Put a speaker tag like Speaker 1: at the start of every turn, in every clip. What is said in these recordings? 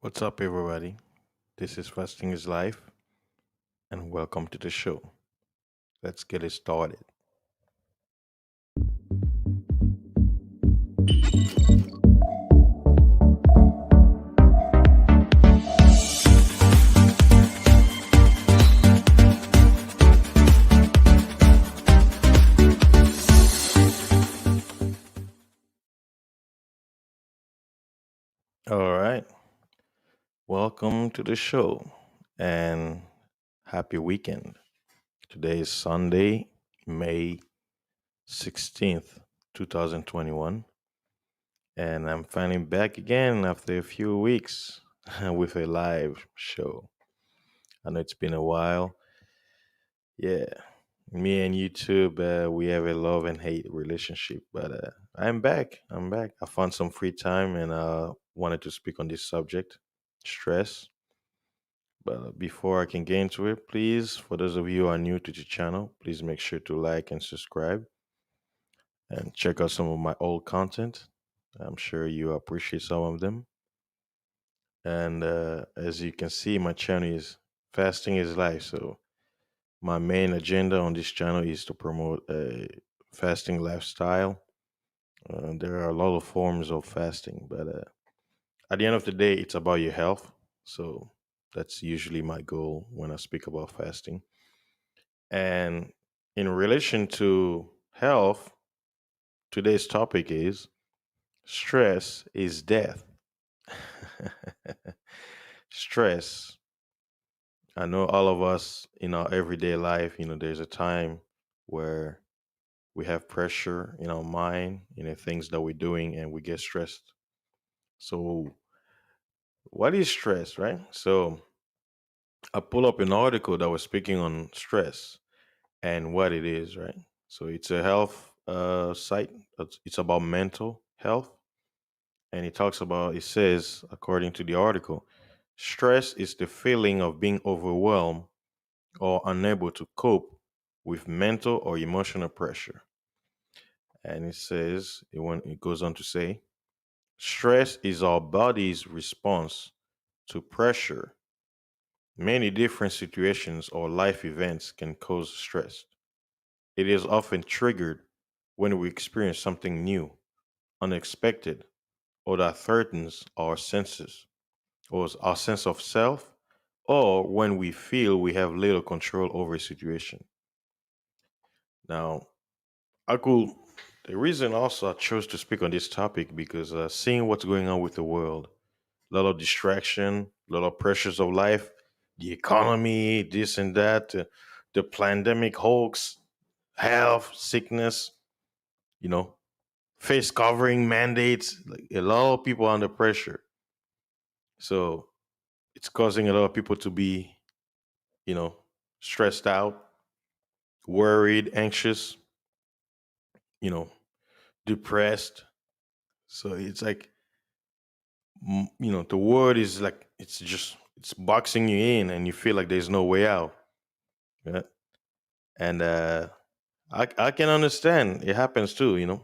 Speaker 1: What's up, everybody? This is Fasting is Life, and welcome to the show. Let's get it started. All right, welcome to the show, and happy weekend. Today is Sunday, May 16th, 2021, and I'm finally back again after a few weeks with a live show. I know it's been a while. Yeah, me and YouTube, we have a love and hate relationship, but I'm back. I'm back. I found some free time and wanted to speak on this subject, stress. But before I can get into it, please, for those of you who are new to the channel, please make sure to like and subscribe and check out some of my old content. I'm sure you appreciate some of them. And as you can see, my channel is Fasting is Life. So my main agenda on this channel is to promote a fasting lifestyle. There are a lot of forms of fasting, but at the end of the day, it's about your health. So that's usually my goal when I speak about fasting. And in relation to health, today's topic is stress is death. Stress. I know all of us in our everyday life, there's a time where we have pressure in our mind, things that we're doing, and we get stressed. So, what is stress, right? So, I pull up an article that was speaking on stress and what it is, right? So, it's a health site. It's about mental health, and it says, according to the article, stress is the feeling of being overwhelmed or unable to cope with mental or emotional pressure. And it goes on to say, stress is our body's response to pressure. Many different situations or life events can cause stress. It is often triggered when we experience something new, unexpected, or that threatens our senses or our sense of self, or when we feel we have little control over a situation. Now, I could. The reason also I chose to speak on this topic because seeing what's going on with the world, a lot of distraction, a lot of pressures of life, the economy, this and that, the pandemic hoax, health, sickness, you know, face covering mandates, like a lot of people under pressure. So it's causing a lot of people to be, you know, stressed out, worried, anxious, you know, depressed. So it's like, the word is like, it's boxing you in and you feel like there's no way out. Yeah. And I can understand it happens too,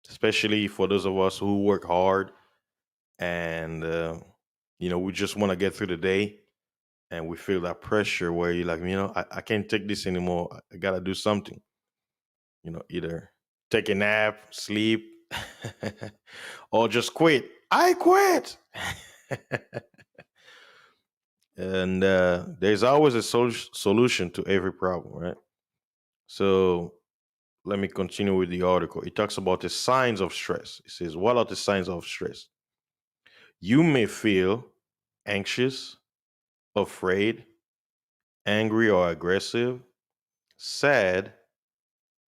Speaker 1: especially for those of us who work hard and we just want to get through the day and we feel that pressure where you're like, I can't take this anymore. I gotta do something. Either take a nap, sleep, or just quit. I quit. And there's always a solution to every problem, right? So let me continue with the article. It talks about the signs of stress. It says, what are the signs of stress? You may feel anxious, afraid, angry or aggressive, sad,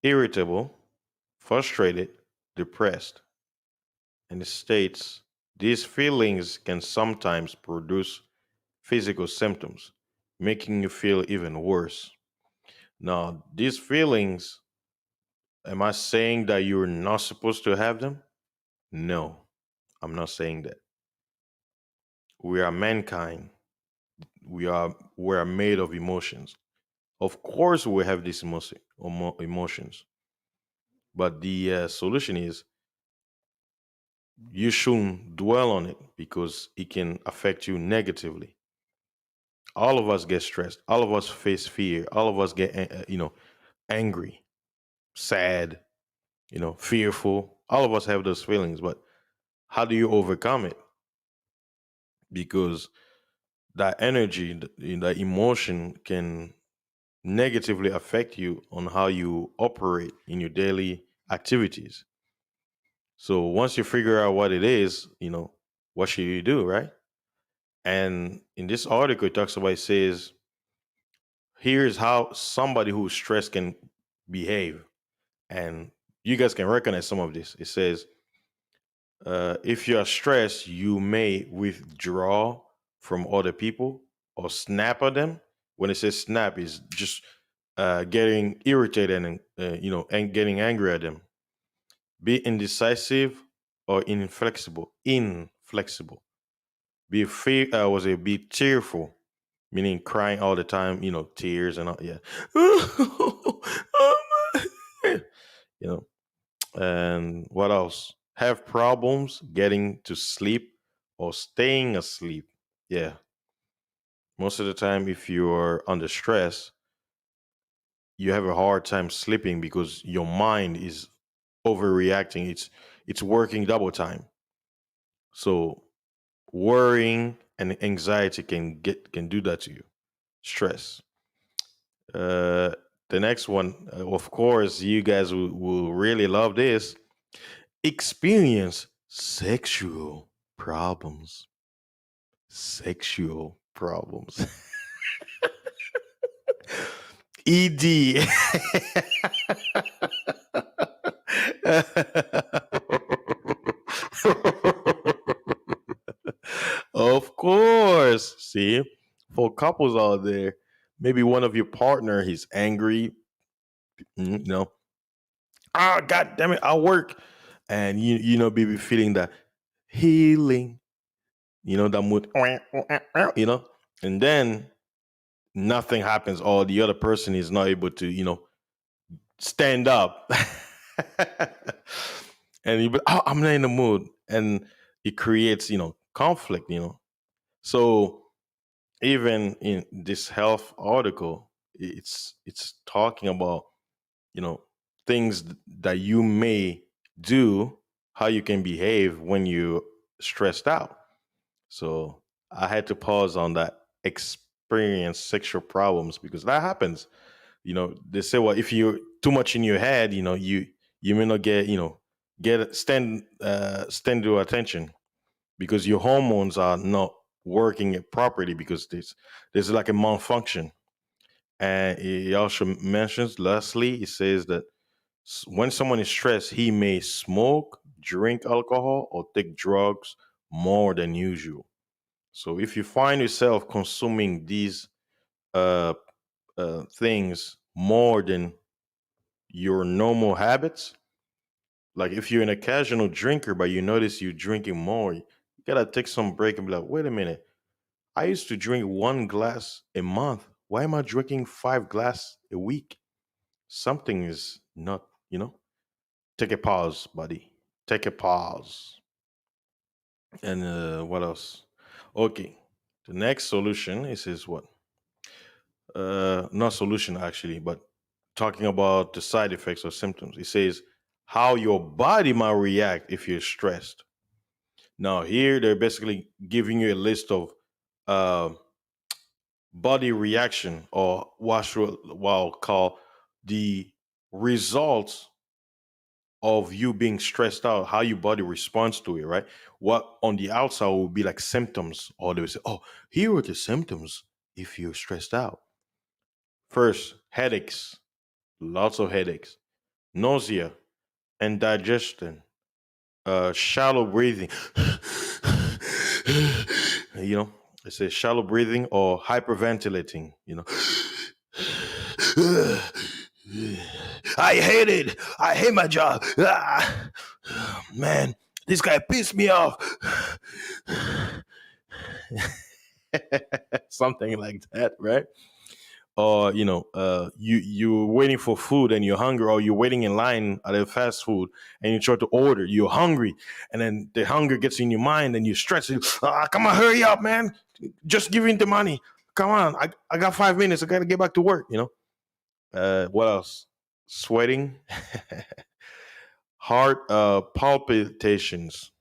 Speaker 1: irritable, frustrated, depressed. And it states these feelings can sometimes produce physical symptoms, making you feel even worse. Now, these feelings, am I saying that you're not supposed to have them? No, I'm not saying that. We are mankind. We are made of emotions. Of course, we have these emotions, but the solution is you shouldn't dwell on it because it can affect you negatively. All of us get stressed. All of us face fear. All of us get, angry, sad, fearful. All of us have those feelings, but how do you overcome it? Because that energy, that emotion can negatively affect you on how you operate in your daily activities. So once you figure out what it is, what should you do, right? And in this article, it talks about, it says, here's how somebody who's stressed can behave. And you guys can recognize some of this. It says, if you are stressed, you may withdraw from other people or snap at them. When it says snap, is just getting irritated and getting angry at them. Be indecisive or inflexible. Inflexible. Was it be tearful, meaning crying all the time. Tears and all. Yeah. you know. And what else? Have problems getting to sleep or staying asleep. Yeah. Most of the time, if you're under stress, you have a hard time sleeping because your mind is overreacting. It's working double time. So worrying and anxiety can do that to you. Stress. Uh, the next one, of course, you guys will really love this. Experience sexual problems. Sexual problems. ED. Of course. See, for couples out there, maybe one of your partner, he's angry, you know, god damn it, I work. And baby feeling that healing, that mood, and then nothing happens, or the other person is not able to, stand up. And you be, oh, I'm not in the mood. And it creates, conflict, So even in this health article, it's talking about, you know, things that you may do, how you can behave when you're stressed out. So I had to pause on that experience sexual problems because that happens. They say, well, if you're too much in your head, you may not get, stand to attention because your hormones are not working it properly because there's like a malfunction. And it also mentions, lastly, it says that when someone is stressed, he may smoke, drink alcohol, or take drugs more than usual. So if you find yourself consuming these uh, things more than your normal habits, like if you're an occasional drinker, but you notice you're drinking more, you gotta take some break and be like, wait a minute, I used to drink 1 glass a month. Why am I drinking 5 glass a week? Something is not, take a pause, buddy. Take a pause. And what else? Okay. The next solution is what? Not solution actually, but talking about the side effects or symptoms. It says how your body might react if you're stressed. Now, here they're basically giving you a list of uh, body reaction, or what I'll call the results of you being stressed out, how your body responds to it, right? What on the outside will be like symptoms, or they will say, oh, here are the symptoms if you're stressed out. First, headaches, lots of headaches, nausea, and digestion, shallow breathing. you know, it says shallow breathing or hyperventilating, I hate it. I hate my job. Man, this guy pissed me off. Something like that, right? or you're waiting for food and you're hungry, or you're waiting in line at a fast food and you try to order, you're hungry, and then the hunger gets in your mind and you stress it. Come on, hurry up, man! Just give me the money. Come on, I got 5 minutes. I gotta get back to work. What else? Sweating, heart palpitations.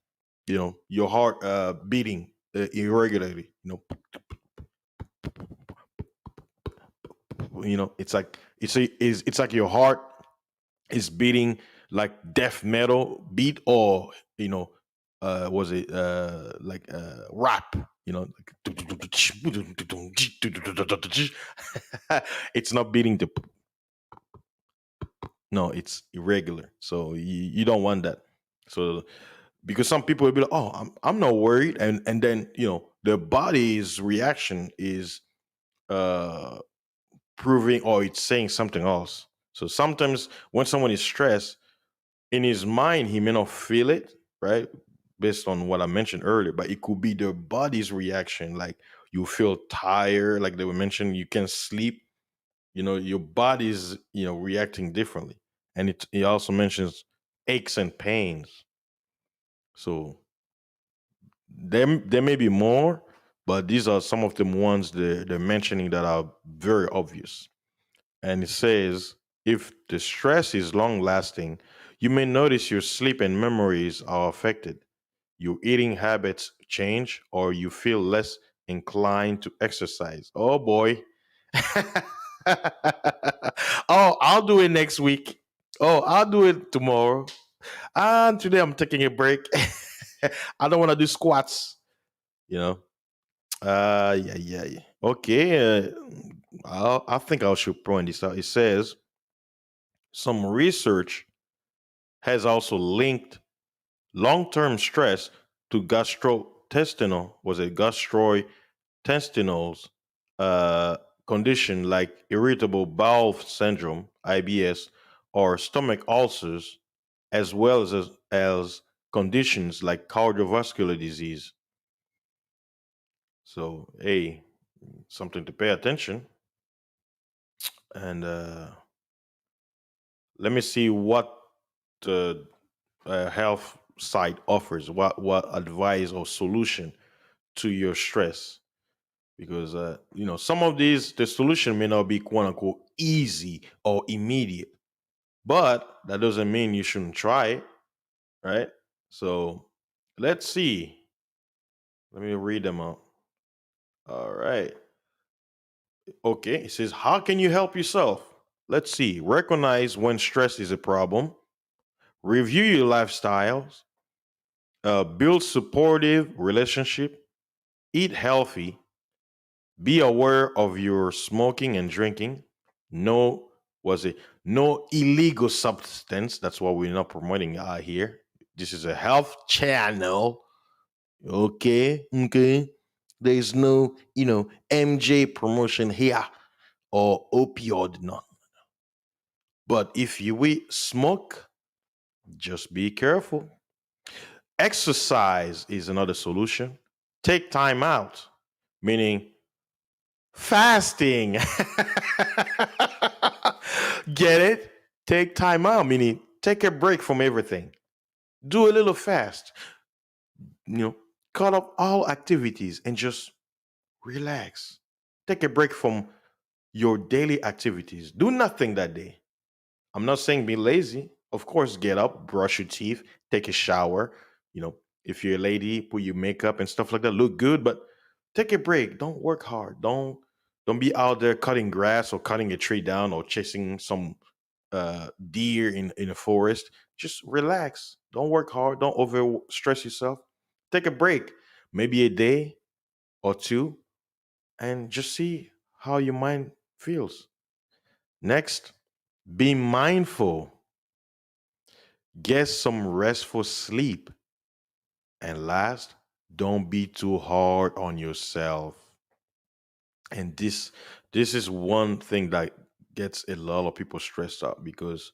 Speaker 1: Your heart beating irregularly. It's like your heart is beating like death metal beat, or was it like rap, like it's not beating the no, it's irregular, so you don't want that. So because some people will be like, oh, I'm not worried, and then the body's reaction is uh proving, or it's saying something else. So sometimes when someone is stressed, in his mind, he may not feel it, right? Based on what I mentioned earlier, but it could be their body's reaction. Like you feel tired, like they were mentioning, you can sleep. Your body's reacting differently, and it also mentions aches and pains. So there may be more, but these are some of the ones they're mentioning that are very obvious. And it says if the stress is long lasting, you may notice your sleep and memories are affected, your eating habits change, or you feel less inclined to exercise. Oh boy. Oh, I'll do it next week. Oh, I'll do it tomorrow. And today I'm taking a break. I don't want to do squats, you know. Yeah, yeah, yeah. Okay. I think I should point this out. It says some research has also linked long-term stress to gastrointestinal, was it gastrointestinal uh, condition like irritable bowel syndrome (IBS) or stomach ulcers, as well as conditions like cardiovascular disease. So, hey, something to pay attention. And let me see what the health site offers. What advice or solution to your stress? Because some of these, the solution may not be quote unquote easy or immediate, but that doesn't mean you shouldn't try it, right? So let's see. Let me read them out. All right. Okay. It says, how can you help yourself? Let's see. Recognize when stress is a problem. Review your lifestyles. Build supportive relationship. Eat healthy. Be aware of your smoking and drinking. No, was it no illegal substance? That's what we're not promoting here. This is a health channel. Okay, okay. There's no, MJ promotion here or opioid, no. But if you will smoke, just be careful. Exercise is another solution. Take time out, meaning fasting. Get it? Take time out, meaning take a break from everything. Do a little fast. You know, cut off all activities and just relax. Take a break from your daily activities. Do nothing that day. I'm not saying be lazy. Of course, get up, brush your teeth, take a shower. If you're a lady, put your makeup and stuff like that. Look good, but take a break. Don't work hard. Don't be out there cutting grass or cutting a tree down or chasing some deer in a forest. Just relax. Don't work hard. Don't over stress yourself. Take a break, maybe a day or two, and just see how your mind feels. Next, be mindful. Get some restful sleep. And last, don't be too hard on yourself. And this is one thing that gets a lot of people stressed out because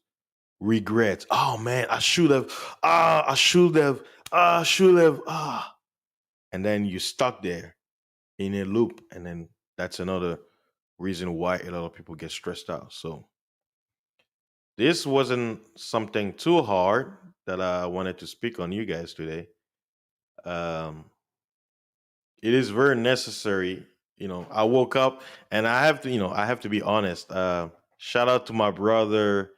Speaker 1: regrets. Oh man, I should have. I should have. I should have. And then you stuck there in a loop, and then that's another. reason why a lot of people get stressed out. So this wasn't something too hard that I wanted to speak on you guys today. Um, it is very necessary. I woke up and I have to, I have to be honest. Shout out to my brother,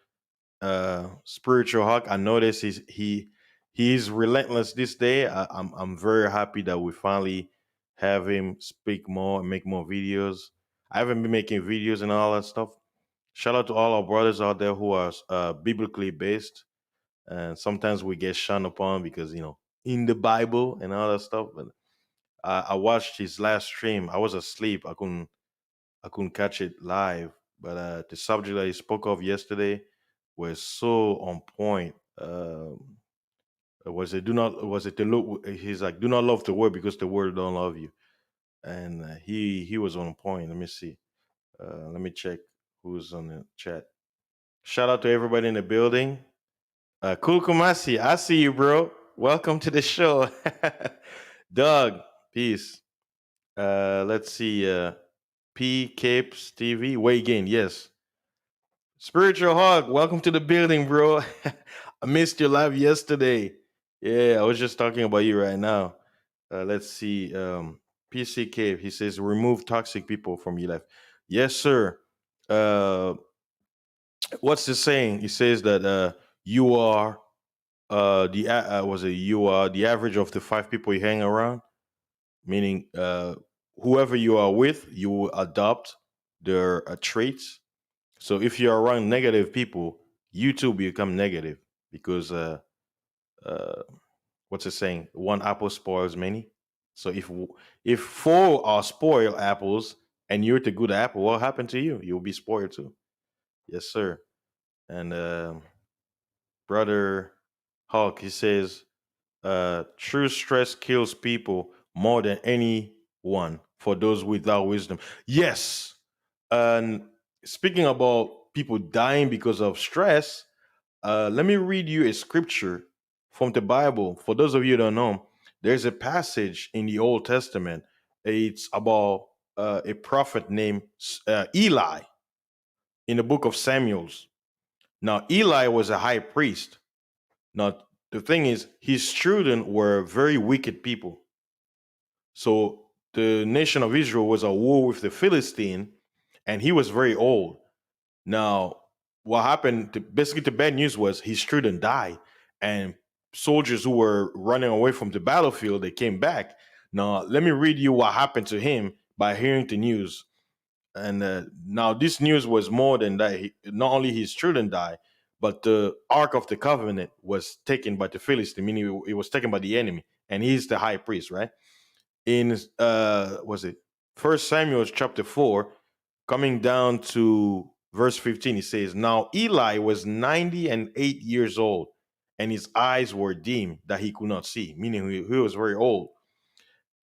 Speaker 1: Spiritual Hawk. I noticed he's relentless this day. I'm very happy that we finally have him speak more and make more videos. I haven't been making videos and all that stuff. Shout out to all our brothers out there who are biblically based, and sometimes we get shunned upon because in the Bible and all that stuff. But I watched his last stream. I was asleep. I couldn't catch it live, but the subject that he spoke of yesterday was so on point. Was it do not was it the look? He's like, do not love the word because the word don't love you, and he was on point. Let me see. Let me check who's on the chat. Shout out to everybody in the building. Cool Kumasi, I see you, bro. Welcome to the show. Doug, peace. Let's see. P Capes TV. Way again, yes. Spiritual Hog, welcome to the building, bro. I missed your live yesterday. Yeah, I was just talking about you right now. Let's see. PC Cave, he says, remove toxic people from your life. Yes, sir. Uh, what's the saying? He says that you are was it you are the average of the five people you hang around, meaning whoever you are with, you will adopt their traits. So if you're around negative people, you too become negative because uh, what's the saying? One apple spoils many. So if four are spoiled apples and you're the good apple, what happened to you? You'll be spoiled too. Yes, sir. And brother Hawk, he says, true stress kills people more than anyone for those without wisdom. Yes. And speaking about people dying because of stress, let me read you a scripture from the Bible. For those of you who don't know, there's a passage in the Old Testament. It's about a prophet named Eli in the book of Samuel's. Now, Eli was a high priest. Now, the thing is, his children were very wicked people. So the nation of Israel was at war with the Philistine, and he was very old. Now, what happened? Basically, the bad news was his children died, and soldiers who were running away from the battlefield they came back. Now, let me read you what happened to him by hearing the news. And now, this news was more than that. Not only his children died, but the Ark of the Covenant was taken by the Philistine, meaning it was taken by the enemy, and he's the high priest, right? In was it First Samuel chapter 4, coming down to verse 15, he says, now Eli was 90 and 8 years old, and his eyes were dim that he could not see, meaning he was very old.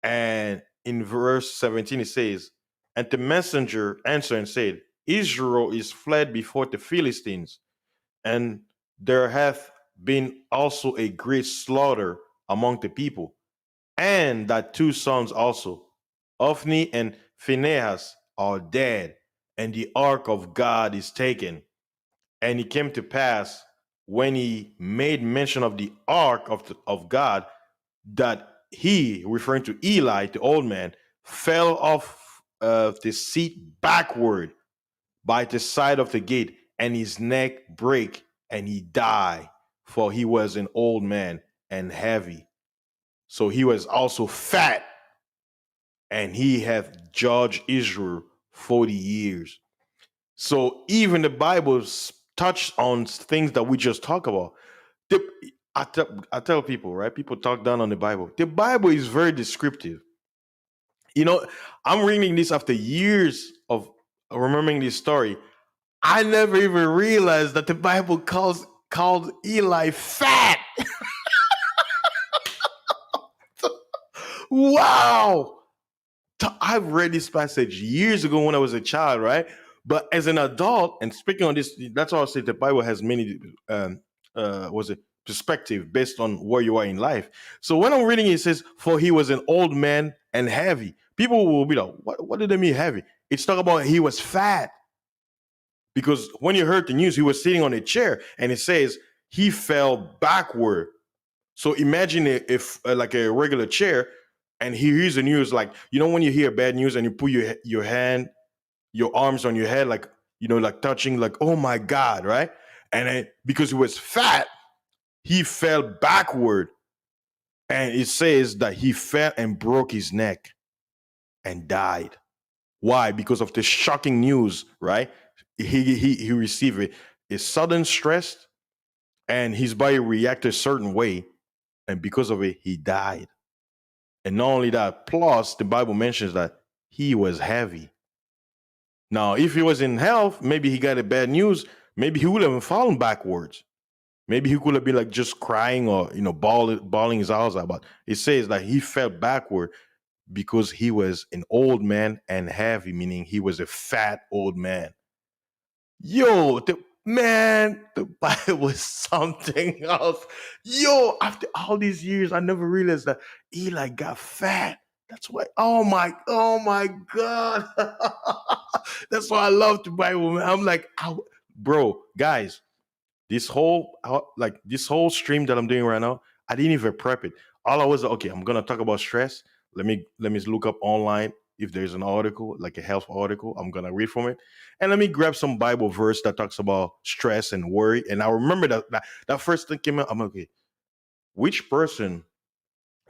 Speaker 1: And in verse 17, it says, and the messenger answered and said, Israel is fled before the Philistines, and there hath been also a great slaughter among the people, and that two sons also, Ophni and Phinehas, are dead, and the ark of God is taken. And it came to pass when he made mention of the ark of God that he, referring to Eli, the old man, fell off the seat backward by the side of the gate, and his neck brake, and he died, for he was an old man and heavy. So he was also fat, and he hath judged Israel 40 years. So even the Bible touched on things that we just talk about. The, I tell people, right? People talk down on the Bible. The Bible is very descriptive. You know, I'm reading this after years of remembering this story. I never even realized that the Bible called Eli fat. Wow. I've read this passage years ago when I was a child, right? But as an adult, and speaking on this, that's why I say the Bible has many, was it perspective based on where you are in life. So when I'm reading it, it says, "For he was an old man and heavy." People will be like, "What? What did they mean heavy?" It's talking about he was fat because when you heard the news, he was sitting on a chair, and it says he fell backward. So imagine if like a regular chair, and he hears the news, like when you hear bad news and you put your hand, your arms on your head, like like touching, like oh my god, right? And then, because he was fat, he fell backward, and it says that he fell and broke his neck and died. Why? Because of the shocking news, right? He received a sudden stress, and his body reacted a certain way, and because of it, he died. And not only that, plus the Bible mentions that he was heavy. Now, if he was in health, maybe he got a bad news. Maybe he would have fallen backwards. Maybe he could have been like just crying or bawling his eyes out. But it says that he fell backward because he was an old man and heavy, meaning he was a fat old man. Yo, the Bible was something else. Yo, after all these years, I never realized that Eli got fat. That's why. Oh my God. That's why I love the Bible, man. I'm like, bro, guys, this whole stream that I'm doing right now, I didn't even prep it. All I was like, okay, I'm gonna talk about stress. Let me look up online if there's an article, like a health article. I'm gonna read from it, and let me grab some Bible verse that talks about stress and worry. And I remember that first thing came out. I'm like, okay, which person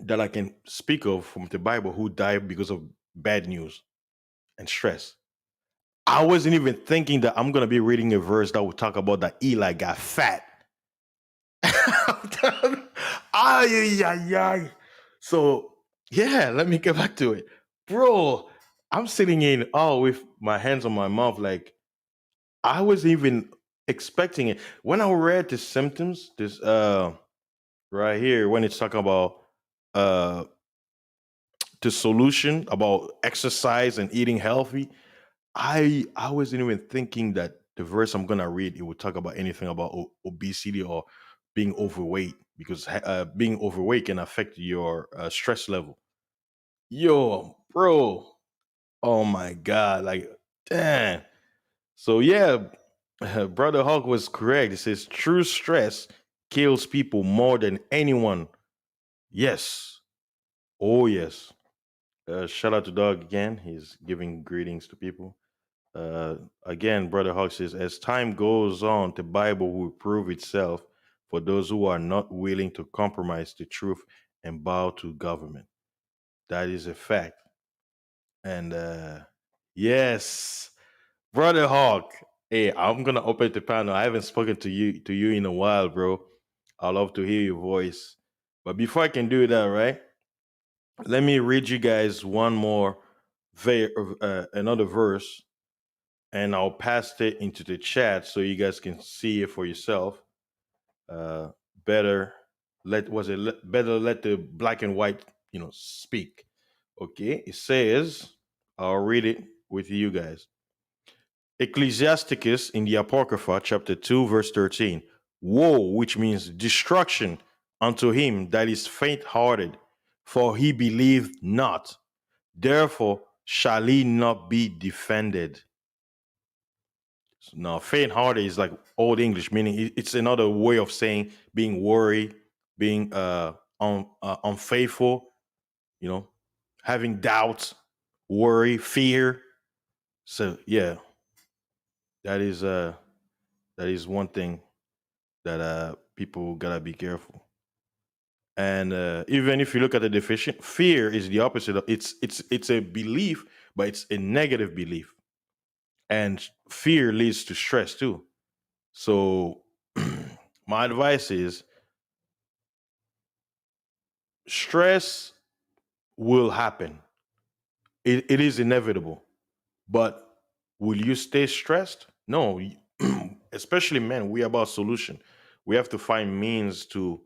Speaker 1: that I can speak of from the Bible who died because of bad news and stress? I wasn't even thinking that I'm gonna be reading a verse that would talk about that Eli got fat. Ay, ay, ay. So yeah, let me get back to it, bro. I'm sitting in awe with my hands on my mouth, like I was even expecting it when I read the symptoms. This right here when it's talking about uh the solution about exercise and eating healthy. I wasn't even thinking that the verse I'm gonna read it would talk about anything about obesity or being overweight because being overweight can affect your stress level. Yo, bro, oh my god, like damn. So yeah, brother Hawk was correct. It says true stress kills people more than anyone. Yes, oh yes. Shout out to Doug again. He's giving greetings to people. Again, Brother Hawk says, as time goes on, the Bible will prove itself for those who are not willing to compromise the truth and bow to government. That is a fact. And yes, Brother Hawk. Hey, I'm gonna open the panel. I haven't spoken to you in a while, bro. I love to hear your voice. But before I can do that, right? Let me read you guys one more, another verse, and I'll pass it into the chat so you guys can see it for yourself. Uh, better better let the black and white speak. Okay, it says, I'll read it with you guys. Ecclesiasticus in the Apocrypha, chapter 2, verse 13. Woe, which means destruction, unto him that is faint hearted, for he believed not. Therefore shall he not be defended. Now, faint-hearted is like old English, meaning it's another way of saying being worried, being unfaithful, you know, having doubts, worry, fear. So yeah, that is uh that is one thing that people gotta be careful. And even if you look at the definition, fear is the opposite of it's a belief, but it's a negative belief. And fear leads to stress too. So my advice is stress will happen. It is inevitable. But will you stay stressed? No. Especially men, we are about solution. We have to find means to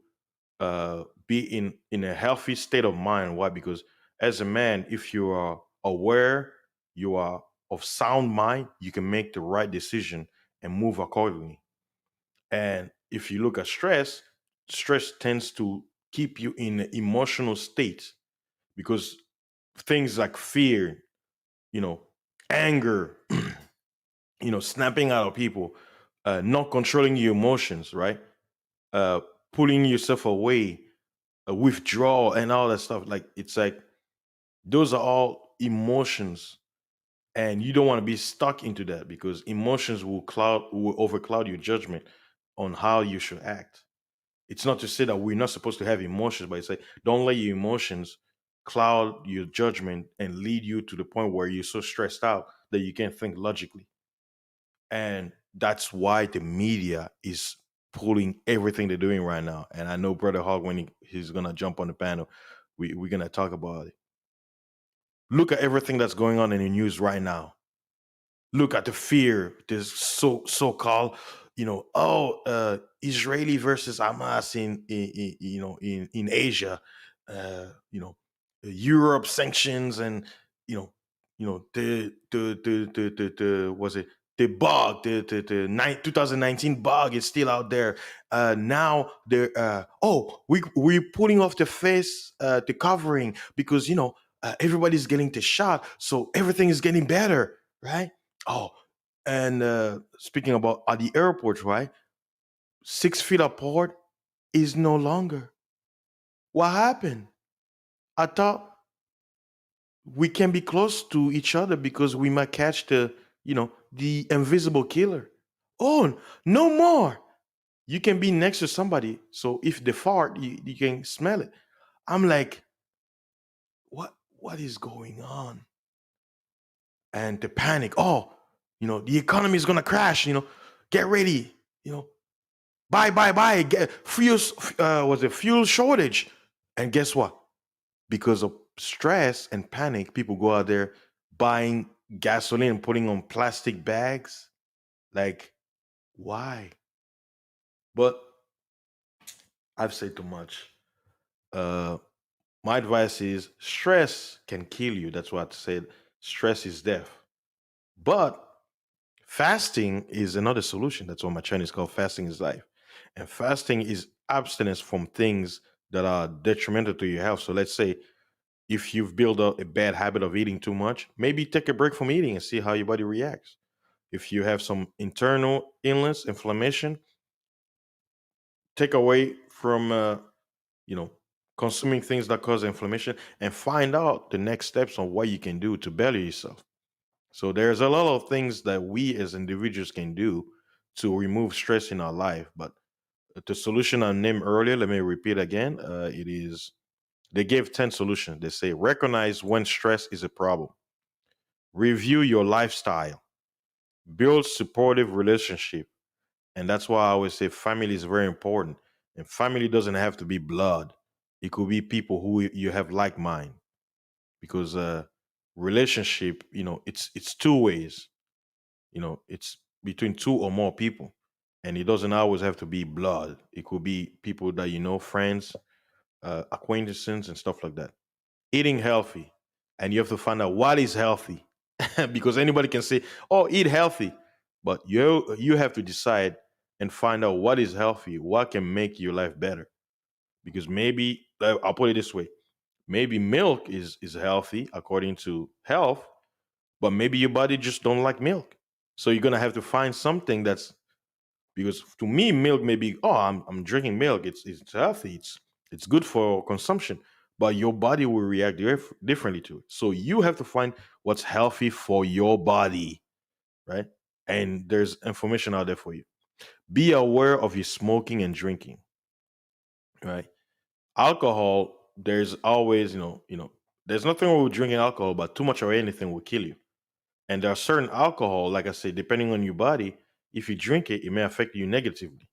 Speaker 1: be in a healthy state of mind. Why? Because as a man, if you are aware, you are of sound mind, you can make the right decision and move accordingly. And if you look at stress, stress tends to keep you in an emotional state because things like fear, you know, anger, snapping out of people, not controlling your emotions, right? Uh, pulling yourself away, withdrawal, and all that stuff. Like it's like those are all emotions, and you don't want to be stuck into that because emotions will overcloud your judgment on how you should act. It's not to say that we're not supposed to have emotions, but it's like don't let your emotions cloud your judgment and lead you to the point where you're so stressed out that you can't think logically. And that's why the media is pulling everything they're doing right now. And I know Brother Hogg, when he's gonna jump on the panel, we're gonna talk about it. Look at everything that's going on in the news right now. Look at the fear. There's so called, Israeli versus Hamas in Asia, Europe sanctions, and you know the was it the bug the 2019 bug is still out there. Now they're we're putting off the face, the covering, because everybody's getting the shot, so everything is getting better, right? Oh, and speaking about at the airport, right? 6 feet apart is no longer. What happened? I thought we can be close to each other because we might catch the invisible killer. Oh, no more. You can be next to somebody, so if they fart, you can smell it. I'm like, what is going on? And the panic. Oh, the economy is gonna crash. Get ready. You know, buy, get fuel. Was it fuel shortage? And guess what? Because of stress and panic, people go out there buying gasoline and putting on plastic bags. Like, why? But I've said too much. Uh, my advice is stress can kill you. That's what I said. Stress is death. But fasting is another solution. That's what my channel is called. Fasting is life. And fasting is abstinence from things that are detrimental to your health. So let's say if you've built a bad habit of eating too much, maybe take a break from eating and see how your body reacts. If you have some internal illness, inflammation, take away from you know consuming things that cause inflammation and find out the next steps on what you can do to better yourself. So there's a lot of things that we as individuals can do to remove stress in our life. But the solution I named earlier, let me repeat again. It is they gave 10 solutions. They say recognize when stress is a problem, review your lifestyle, build supportive relationship. And that's why I always say family is very important. And family doesn't have to be blood. It could be people who you have like mind, because relationship, it's two ways. It's between two or more people, and it doesn't always have to be blood. It could be people that friends, acquaintances, and stuff like that. Eating healthy, and you have to find out what is healthy, because anybody can say, "Oh, eat healthy," but you have to decide and find out what is healthy, what can make your life better. Because maybe I'll put it this way: maybe milk is healthy according to health, but maybe your body just don't like milk. So you're gonna have to find something that's, because to me milk may be, oh, I'm drinking milk, it's healthy, it's good for consumption, but your body will react differently to it. So you have to find what's healthy for your body, right? And there's information out there for you. Be aware of your smoking and drinking, right? Alcohol, there's always, there's nothing wrong with drinking alcohol, but too much of anything will kill you. And there are certain alcohol, like I said, depending on your body, if you drink it, it may affect you negatively.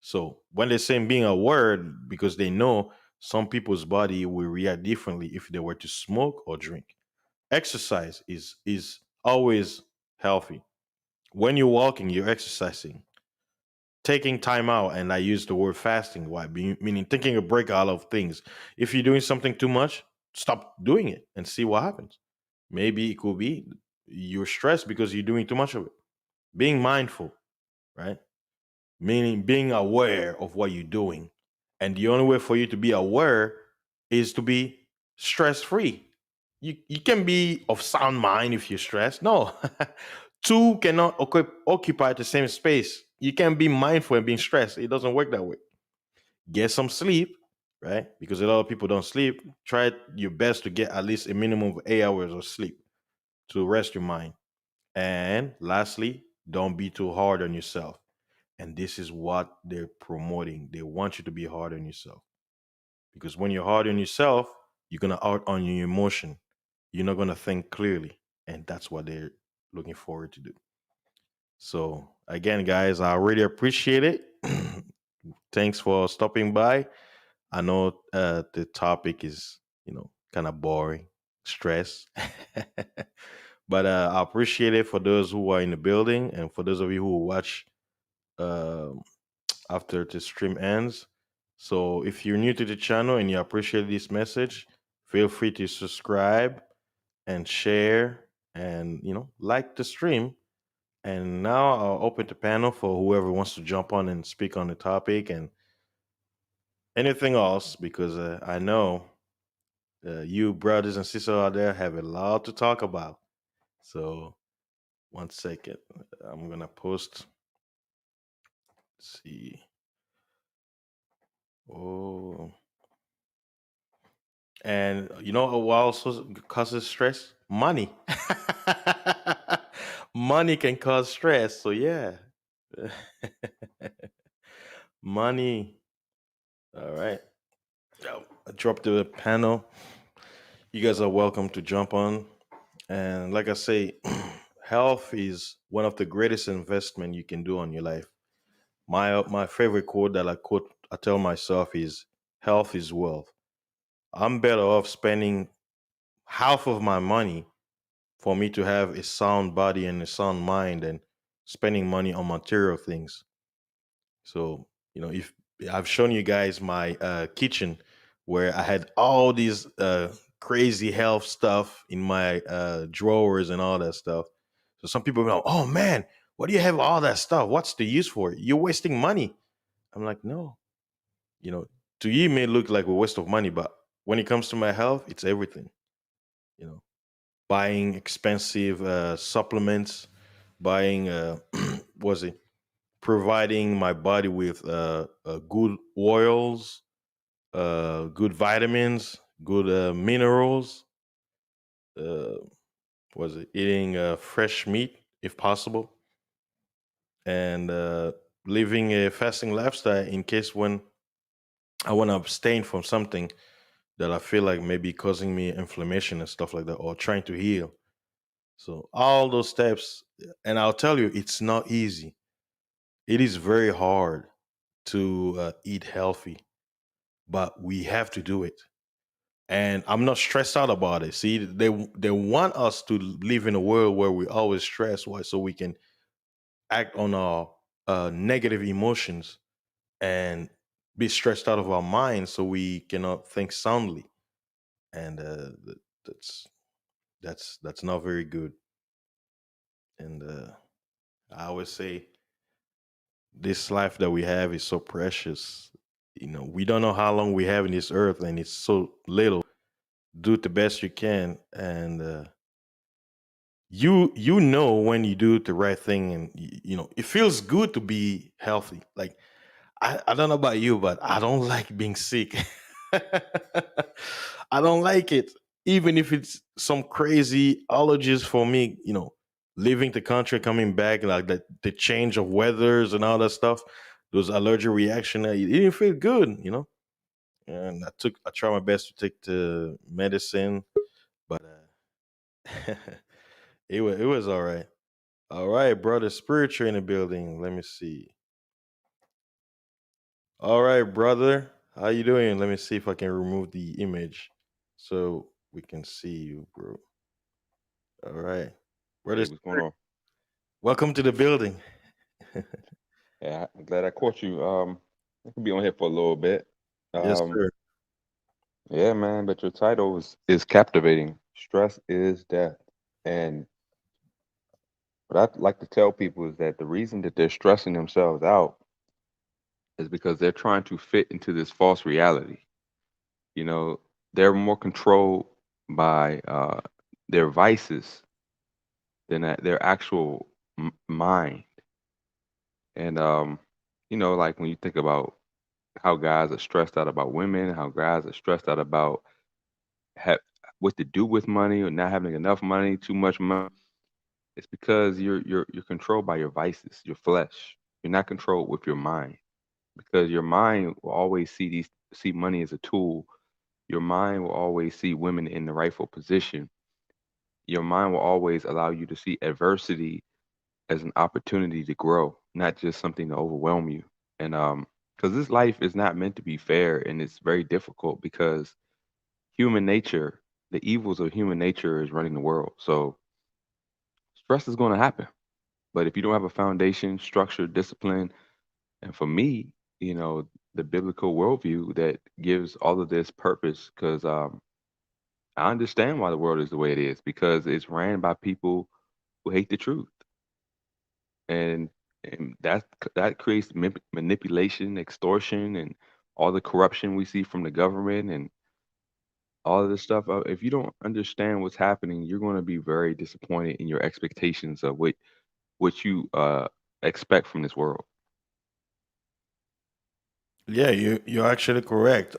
Speaker 1: So when they're saying being aware, because they know some people's body will react differently if they were to smoke or drink. Exercise is always healthy. When you're walking, you're exercising. Taking time out, and I use the word fasting. Why? Meaning taking a break out of things. If you're doing something too much, stop doing it and see what happens. Maybe it could be you're stressed because you're doing too much of it. Being mindful, right? Meaning being aware of what you're doing. And the only way for you to be aware is to be stress free. You can be of sound mind if you're stressed. No, two cannot occupy the same space. You can be mindful and being stressed. It doesn't work that way. Get some sleep, right? Because a lot of people don't sleep. Try your best to get at least a minimum of 8 hours of sleep to rest your mind. And lastly, don't be too hard on yourself. And this is what they're promoting. They want you to be hard on yourself. Because when you're hard on yourself, you're gonna out on your emotion. You're not gonna think clearly. And that's what they're looking forward to do. So again, guys, I really appreciate it. Thanks for stopping by. I know the topic is, kind of boring, stress. But I appreciate it for those who are in the building and for those of you who watch um after the stream ends. So if you're new to the channel and you appreciate this message, feel free to subscribe and share and like the stream. And now I'll open the panel for whoever wants to jump on and speak on the topic and anything else because I know you brothers and sisters out there have a lot to talk about. So 1 second, I'm gonna post. See, oh, and you know what also causes stress? Money. Money can cause stress. So yeah, money. All right. I dropped the panel. You guys are welcome to jump on. And like I say, health is one of the greatest investment you can do on your life. My favorite quote that I tell myself is health is wealth. I'm better off spending half of my money for me to have a sound body and a sound mind than spending money on material things. So, if I've shown you guys my kitchen where I had all these crazy health stuff in my drawers and all that stuff. So some people go, "Oh man, what do you have all that stuff? What's the use for it? You're wasting money." I'm like, "No, you know, to you it may look like a waste of money, but when it comes to my health, it's everything. You know, buying expensive supplements, buying was it providing my body with good oils, good vitamins, good minerals. Uh, was it eating fresh meat if possible, and living a fasting lifestyle in case when I want to abstain from something that I feel like maybe causing me inflammation and stuff like that, or trying to heal. So all those steps, and I'll tell you, it's not easy. It is very hard to eat healthy, but we have to do it. And I'm not stressed out about it. See, they want us to live in a world where we always stress, why? So we can act on our negative emotions and be stressed out of our minds, so we cannot think soundly. And that's that's not very good. And I always say this life that we have is so precious. We don't know how long we have in this earth, and it's so little. Do the best you can, and you know when you do the right thing, and it feels good to be healthy. Like I don't know about you, but I don't like being sick. I don't like it, even if it's some crazy allergies for me. Leaving the country, coming back, like the change of weathers and all that stuff. Those allergic reaction, it didn't feel good. And I tried my best to take the medicine, but it was all right. All right, brother, spiritual in the building. Let me see. All right, brother. How you doing? Let me see if I can remove the image so we can see you, bro. All right. Brother
Speaker 2: Hey, what's going
Speaker 1: Spirit,
Speaker 2: on?
Speaker 1: welcome to the building.
Speaker 2: Yeah, I'm glad I caught you. I could be on here for a little bit.
Speaker 1: Yes,
Speaker 2: Um,
Speaker 1: sir.
Speaker 2: yeah, man, but your title is captivating. Stress is death. And what I like to tell people is that the reason that they're stressing themselves out is because they're trying to fit into this false reality. You know, they're more controlled. by their vices than their actual mind. And like when you think about how guys are stressed out about women, how guys are stressed out about ha- what to do with money or not having enough money, too much money. It's because you're controlled by your vices, your flesh. You're not controlled with your mind because your mind will always see money as a tool. Your mind will always see women in the rightful position. Your mind will always allow you to see adversity as an opportunity to grow, not just something to overwhelm you. And because this life is not meant to be fair, and it's very difficult because human nature, the evils of human nature, is running the world. So stress is going to happen. But if you don't have a foundation, structure, discipline, and for me, the biblical worldview that gives all of this purpose, because I understand why the world is the way it is, because it's ran by people who hate the truth, and that creates manipulation, extortion, and all the corruption we see from the government and all of this stuff. If you don't understand what's happening, you're going to be very disappointed in your expectations of what you expect from this world.
Speaker 1: Yeah, you're actually correct.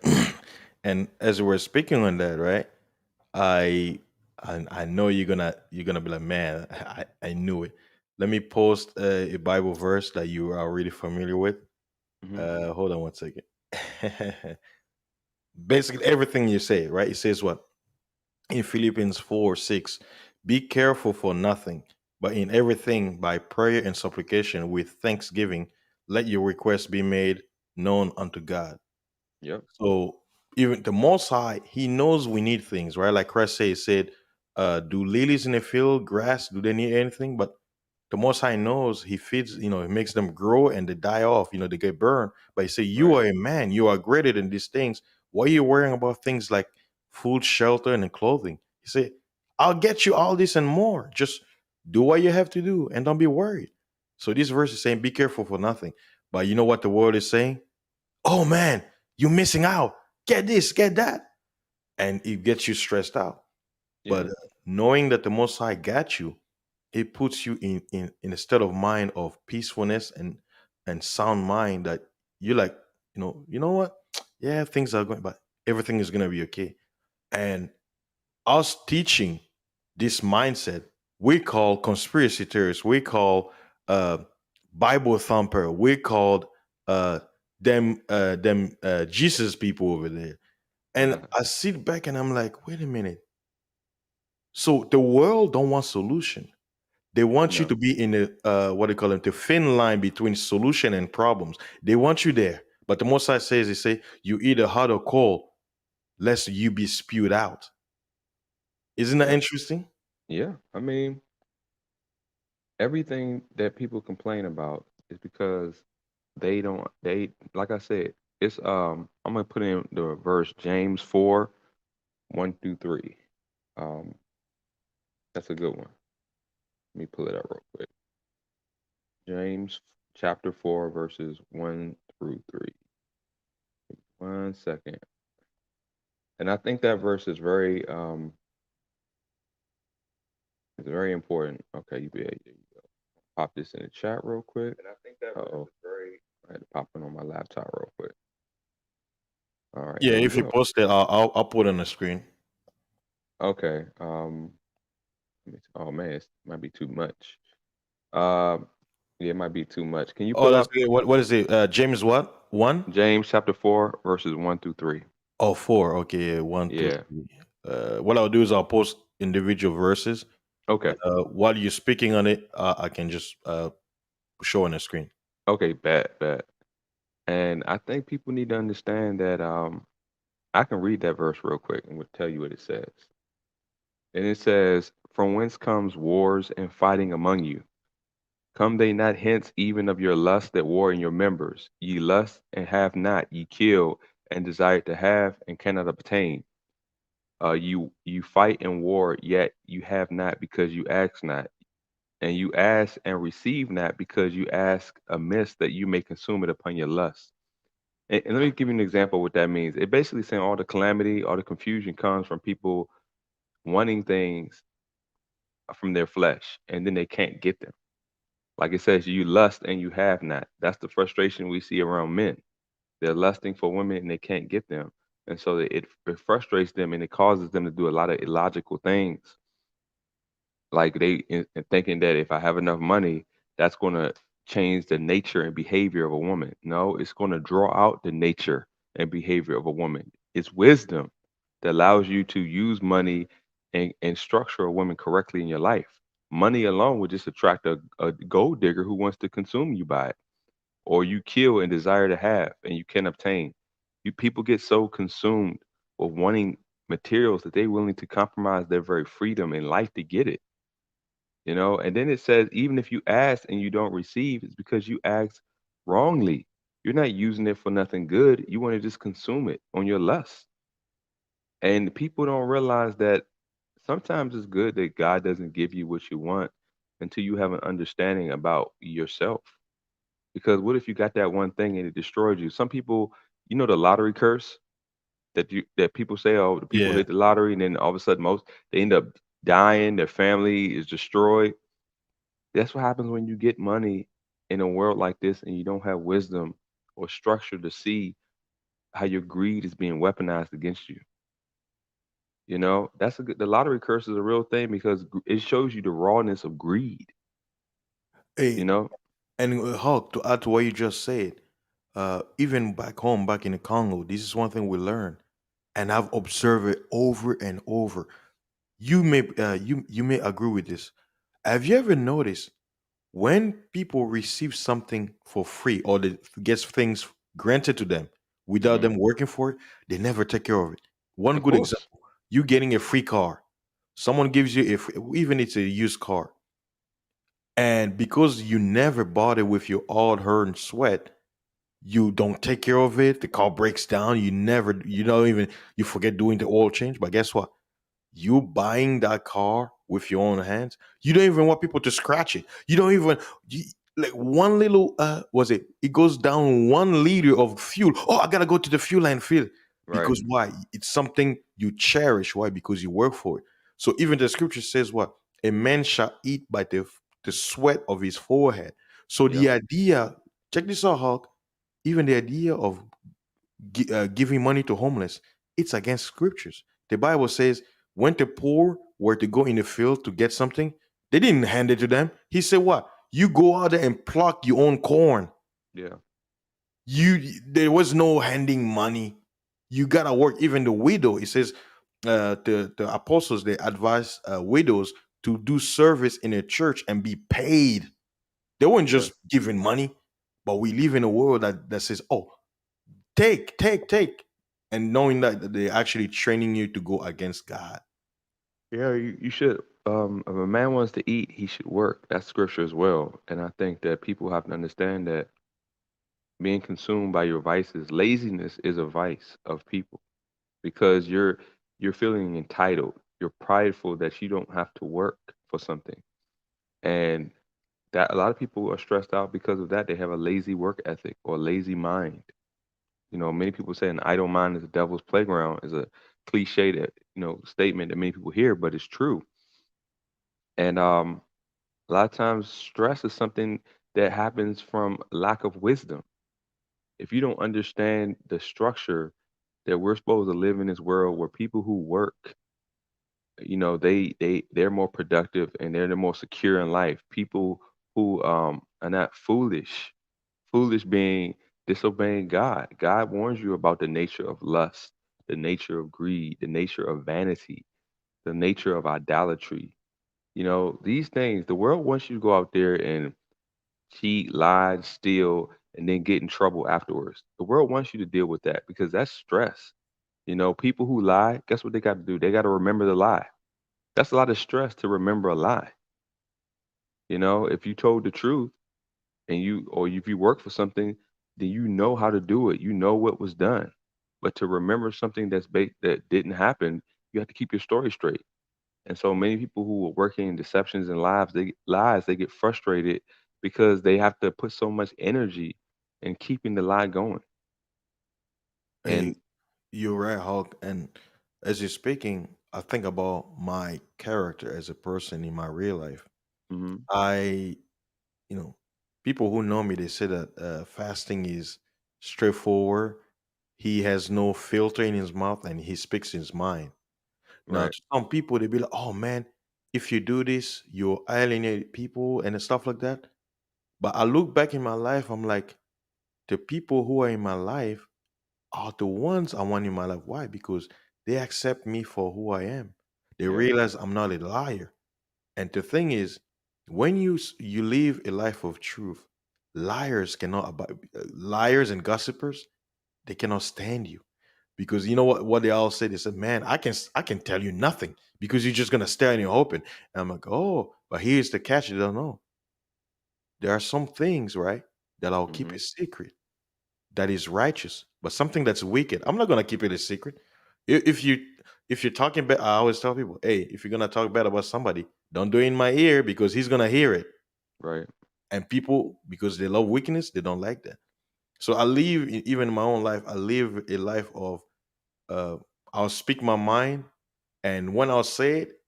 Speaker 1: And as we were speaking on that, right? I I know you're gonna be like, man, I knew it. Let me post a Bible verse that you are already familiar with.
Speaker 2: Hmm.
Speaker 1: Hold on one second. Basically, everything you say, right? It says what in Philippians 4:6, be careful for nothing, but in everything by prayer and supplication with thanksgiving, let your requests be made known unto God.
Speaker 2: Yep.
Speaker 1: So even the Most High, He knows we need things, right? Like Christ said, "Do lilies in the field, grass, do they need anything?" But the Most High knows He feeds, He makes them grow and they die off, they get burned. But He say, "You
Speaker 2: Right.
Speaker 1: are a man, you are greater than these things. Why are you worrying about things like food, shelter, and clothing?" He said, "I'll get you all this and more. Just do what you have to do and don't be worried." So this verse is saying, "Be careful for nothing." But you know what the world is saying? Oh man, you're missing out. Get this, get that. And it gets you stressed out. But
Speaker 2: Yeah.
Speaker 1: knowing that the Most High got you, it puts you in a state of mind of peacefulness and sound mind that you're like, you know what? Yeah, things are going, but everything is gonna be okay. And us teaching this mindset, we call conspiracy theorists, we call uh Bible thumper, we called uh them Jesus people over there. And I sit back and I'm like, wait a minute. So the world don't want solution. They want you
Speaker 2: No.
Speaker 1: to be in a what they call it, the thin line between solution and problems. They want you there. But the Most High says, they say, you either hot or cold, lest you be spewed out. Isn't that
Speaker 2: Yep.
Speaker 1: interesting?
Speaker 2: Yeah. I mean, everything that people complain about is because they like I said, it's I'm gonna put in the verse James 4:1 through 3. Um, that's a good one. Let me pull it up real quick. James chapter 4 verses 1 through 3. 1 second. And I think that verse is very important. Okay, there you go. Pop this in the chat real quick. And I think that verse is very. I had to pop it on my laptop real quick. All right,
Speaker 1: Yeah,
Speaker 2: here we
Speaker 1: if you
Speaker 2: go.
Speaker 1: post it, I'll put it on the screen.
Speaker 2: Okay. Oh man, it might be too much. Um, yeah, it might be too much. Can you
Speaker 1: Oh,
Speaker 2: pull
Speaker 1: that's
Speaker 2: up
Speaker 1: good. What is it? James what? One?
Speaker 2: James chapter 4 verses 1 through 3?
Speaker 1: Oh, four. Okay, yeah, one, two,
Speaker 2: Yeah.
Speaker 1: three. What I'll do is I'll post individual verses.
Speaker 2: Okay.
Speaker 1: While you're speaking on it, I can just show on the screen.
Speaker 2: Okay. Bad. And I think people need to understand that I can read that verse real quick and will tell you what it says. And it says, "From whence comes wars and fighting among you? Come they not hence even of your lust that war in your members? Ye lust and have not, ye kill and desire to have and cannot obtain. You fight and war, yet you have not because you ask not. And you ask and receive not because you ask amiss that you may consume it upon your lust." And let me give you an example of what that means. It basically saying all the calamity, all the confusion comes from people wanting things from their flesh, and then they can't get them. Like it says, you lust and you have not. That's the frustration we see around men. They're lusting for women and they can't get them. And so it frustrates them and it causes them to do a lot of illogical things. Like in thinking that if I have enough money, that's going to change the nature and behavior of a woman. No, it's going to draw out the nature and behavior of a woman. It's wisdom that allows you to use money and structure a woman correctly in your life. Money alone would just attract a gold digger who wants to consume you by it, or you kill and desire to have and you can obtain. You people get so consumed with wanting materials that they're willing to compromise their very freedom in life to get it. And then it says, even if you ask and you don't receive, it's because you ask wrongly. You're not using it for nothing good. You want to just consume it on your lust. And people don't realize that sometimes it's good that God doesn't give you what you want until you have an understanding about yourself. Because what if you got that one thing and it destroyed you? Some people, the lottery curse that people say, oh, the people
Speaker 1: Yeah.
Speaker 2: hit the lottery and then all of a sudden most they end up dying, their family is destroyed. That's what happens when you get money in a world like this and you don't have wisdom or structure to see how your greed is being weaponized against you. The lottery curse is a real thing because it shows you the rawness of greed. You
Speaker 1: Hey,
Speaker 2: know,
Speaker 1: and Hulk, to add to what you just said, even back home, back in the Congo, this is one thing we learned, and I've observed it over and over. You may agree with this. Have you ever noticed when people receive something for free or they get things granted to them without
Speaker 2: hmm
Speaker 1: them working for it, they never take care of it. One
Speaker 2: of
Speaker 1: good
Speaker 2: course,
Speaker 1: example: you getting a free car. Someone gives you a free, even it's a used car, and because you never bought it with your hard-earned sweat, you don't take care of it. The car breaks down. You don't even, you forget doing the oil change. But guess what? You buying that car with your own hands, you don't even want people to scratch it. You don't even you, like one little was it goes down 1 liter of fuel. Oh, I gotta go to the fuel line fill.
Speaker 2: right?
Speaker 1: Because why? It's something you cherish. Why? Because you work for it. So even the scripture says what? A man shall eat by the sweat of his forehead. So the
Speaker 2: Yep.
Speaker 1: idea, check this out, Hulk. Even the idea of giving money to homeless, it's against scriptures. The Bible says when the poor were to go in the field to get something, they didn't hand it to them. He said, "What? You go out there and pluck your own corn.
Speaker 2: Yeah.
Speaker 1: There was no handing money. You gotta work." Even the widow, it says, the apostles they advise widows to do service in a church and be paid. They weren't
Speaker 2: Yeah.
Speaker 1: just giving money, but we live in a world that says, "Oh, take," and knowing that they're actually training you to go against God.
Speaker 2: Yeah. You should. If a man wants to eat, he should work. That's scripture as well. And I think that people have to understand that being consumed by your vices, laziness is a vice of people because you're feeling entitled. You're prideful that you don't have to work for something. And that a lot of people are stressed out because of that. They have a lazy work ethic or lazy mind. Many people say an idle mind is the devil's playground is a cliche that, statement that many people hear, but it's true. And a lot of times stress is something that happens from lack of wisdom. If you don't understand the structure that we're supposed to live in this world where people who work, they're more productive and they're more secure in life. People who are not foolish, foolish being disobeying God. God warns you about the nature of lust, the nature of greed, the nature of vanity, the nature of idolatry. These things, the world wants you to go out there and cheat, lie, steal, and then get in trouble afterwards. The world wants you to deal with that because that's stress. People who lie, guess what they got to do? They got to remember the lie. That's a lot of stress to remember a lie. If you told the truth and or if you work for something, then you know how to do it. You know what was done. But to remember something that didn't happen, you have to keep your story straight. And so many people who are working in deceptions and lies, they get frustrated because they have to put so much energy in keeping the lie going.
Speaker 1: Hey,
Speaker 2: And
Speaker 1: you're right, Hulk. And as you're speaking, I think about my character as a person in my real life.
Speaker 2: Mhm.
Speaker 1: I, you know, people who know me, they say that fasting is straightforward. He has no filter in his mouth and he speaks his mind. Now,
Speaker 2: Right.
Speaker 1: to some people, they be like, oh man, if you do this, you alienate people and stuff like that. But I look back in my life, I'm like, the people who are in my life are the ones I want in my life. Why? Because they accept me for who I am. They
Speaker 2: Yep.
Speaker 1: realize I'm not a liar. And the thing is, when you live a life of truth, liars cannot abide. Liars and gossipers, they cannot stand you because you know what they all say. They said, "Man, I can tell you nothing because you're just gonna stare and you're hoping." And I'm like, "Oh, but here's the catch. You don't know. There are some things, right, that I'll keep a
Speaker 2: Mhm.
Speaker 1: secret that is righteous, but something that's wicked, I'm not gonna keep it a secret. If you're talking bad, I always tell people, hey, if you're gonna talk bad about somebody, don't do it in my ear because he's gonna hear it.
Speaker 2: Right.
Speaker 1: And people, because they love wickedness, they don't like that. So I live, even in my own life, I live a life of, uh, I'll speak my mind, and when I'll say it,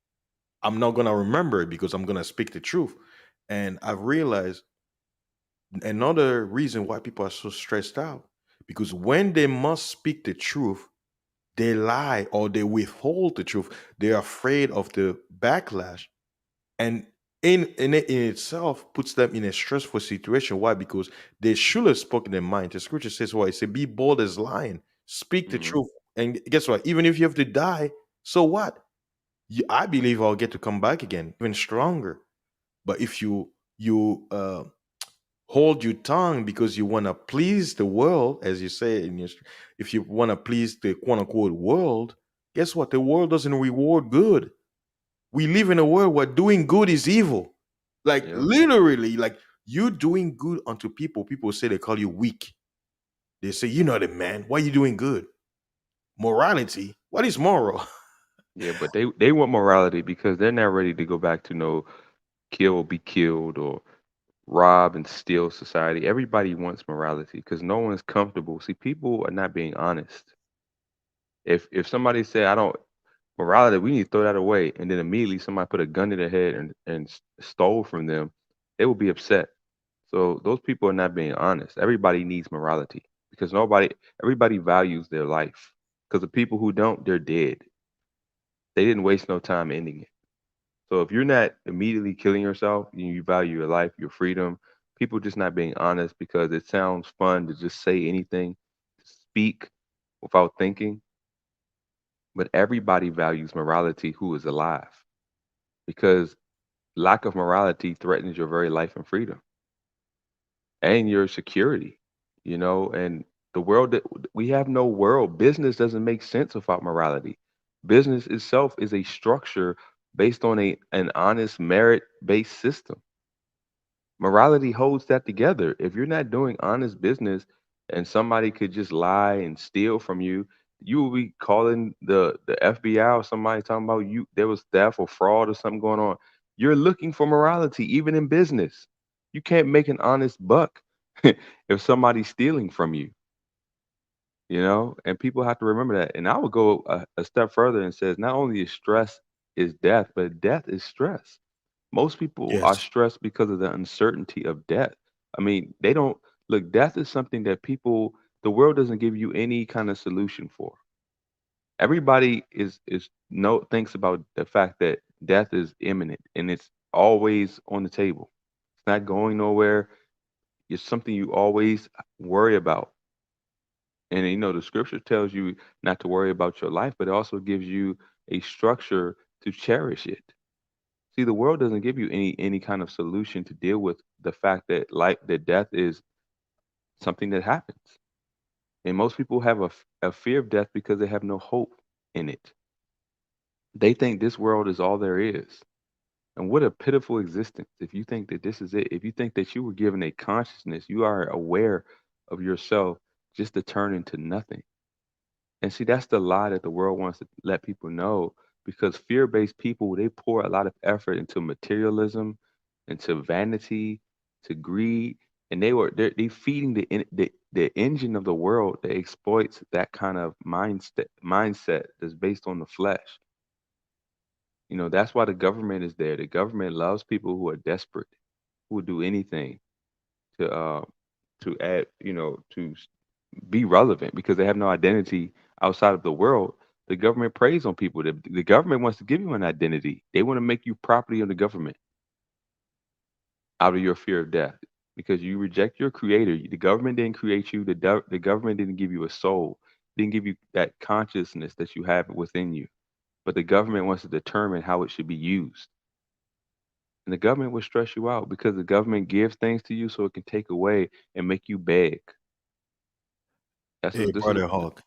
Speaker 1: I'm not gonna remember it because I'm gonna speak the truth. And I've realized another reason why people are so stressed out because when they must speak the truth, they lie or they withhold the truth. They're afraid of the backlash, and in it in itself puts them in a stressful situation. Why? Because they should have spoken their mind. The scripture says, "Why it say, be bold as lion, speak the
Speaker 2: Mhm.
Speaker 1: truth." And guess what? Even if you have to die, so what? I believe I'll get to come back again, even stronger. But if you hold your tongue because you want to please the world, as you say in your, if you want to please the quote unquote world, guess what? The world doesn't reward good. We live in a world where doing good is evil. Like
Speaker 2: Yep.
Speaker 1: literally, like you doing good unto people, people say they call you weak. They say, you're not a man. Why are you doing good? Morality. What is moral?
Speaker 2: Yeah, but they want morality because they're not ready to go back to no kill or be killed or rob and steal society. Everybody wants morality because no one's comfortable. See, people are not being honest. If somebody say I don't morality, we need to throw that away, and then immediately somebody put a gun to their head and stole from them, they will be upset. So those people are not being honest. Everybody needs morality because everybody values their life. Because the people who don't, they're dead. They didn't waste no time ending it. So if you're not immediately killing yourself, you value your life, your freedom. People just not being honest because it sounds fun to just say anything, to speak without thinking. But everybody values morality who is alive because lack of morality threatens your very life and freedom and your security, and the world that we have no world. Business doesn't make sense without morality. Business itself is a structure based on an honest merit based system. Morality holds that together. If you're not doing honest business and somebody could just lie and steal from you, you will be calling the FBI or somebody talking about you there was theft or fraud or something going on. You're looking for morality even in business. You can't make an honest buck if somebody's stealing from you, and people have to remember that. And I would go a step further and says not only is stress is death, but death is stress. Most people are
Speaker 1: Yes.
Speaker 2: stressed because of the uncertainty of death. I mean, they don't look, death is something that the world doesn't give you any kind of solution for. Everybody is no thinks about the fact that death is imminent and it's always on the table. It's not going nowhere. It's something you always worry about. And the scripture tells you not to worry about your life, but it also gives you a structure to cherish it. See, the world doesn't give you any kind of solution to deal with the fact that death is something that happens. And most people have a fear of death because they have no hope in it. They think this world is all there is. And what a pitiful existence if you think that this is it. If you think that you were given a consciousness, you are aware of yourself just to turn into nothing. And see, that's the lie that the world wants to let people know because fear-based people, they pour a lot of effort into materialism, into vanity, to greed, and they feeding the engine of the world that exploits that kind of mindset that's based on the flesh. That's why the government is there. The government loves people who are desperate, who will do anything to add, be relevant because they have no identity outside of the world. The government preys on people. The government wants to give you an identity. They want to make you property of the government out of your fear of death because you reject your creator. The government didn't create you. The government didn't give you a soul, didn't give you that consciousness that you have within you. But the government wants to determine how it should be used. And the government will stress you out because the government gives things to you so it can take away and make you beg. That's
Speaker 1: Hey,
Speaker 2: what this is.
Speaker 1: brother Hawk,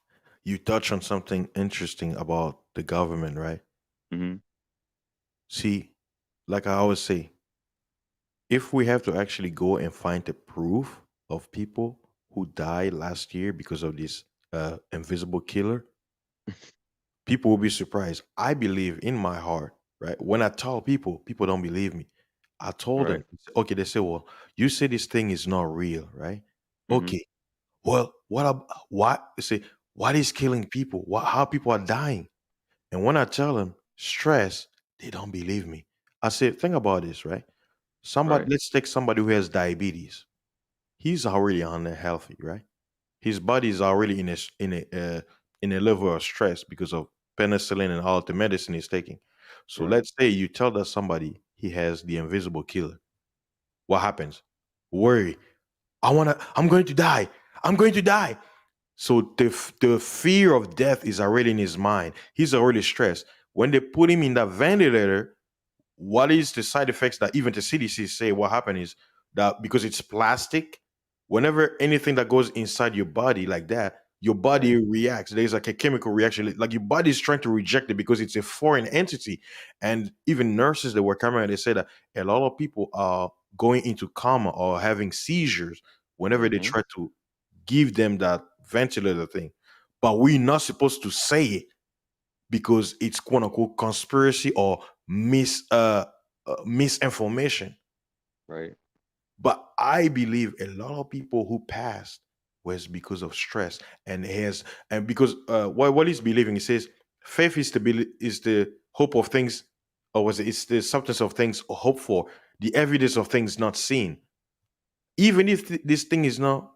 Speaker 1: you touch on something interesting about the government, right?
Speaker 2: Mm-hmm.
Speaker 1: See, like I always say, if we have to actually go and find the proof of people who died last year because of this invisible killer, people will be surprised. I believe in my heart, right? When I tell people, people don't believe me. I told
Speaker 2: Right.
Speaker 1: them, okay, they say, well, you say this thing is not real, right?
Speaker 2: Mm-hmm.
Speaker 1: Okay, well, what? They say, what is killing people? How people are dying? And when I tell them stress, they don't believe me. I say, think about this, right? Somebody,
Speaker 2: Right.
Speaker 1: let's take somebody who has diabetes. He's already unhealthy, right? His body is already in a level of stress because of penicillin and all the medicine he's taking. So
Speaker 2: Right.
Speaker 1: let's say you tell that somebody he has the invisible killer. What happens? Worry. I'm going to die. I'm going to die. So the fear of death is already in his mind. He's already stressed. When they put him in that ventilator, what is the side effects that even the CDC say what happened is that because it's plastic, whenever anything that goes inside your body like that, your
Speaker 2: Right.
Speaker 1: body reacts. There's like a chemical reaction, like your body is trying to reject it because it's a foreign entity. And even nurses that were coming, they said that a lot of people are going into coma or having seizures whenever they
Speaker 2: Mm-hmm.
Speaker 1: try to give them that ventilator thing. But we're not supposed to say it because it's quote unquote conspiracy or misinformation.
Speaker 2: Right.
Speaker 1: But I believe a lot of people who passed was because of stress and because what he's believing, he says faith is is the hope of things, or was it, it's the substance of things hoped for, the evidence of things not seen. Even if this thing is not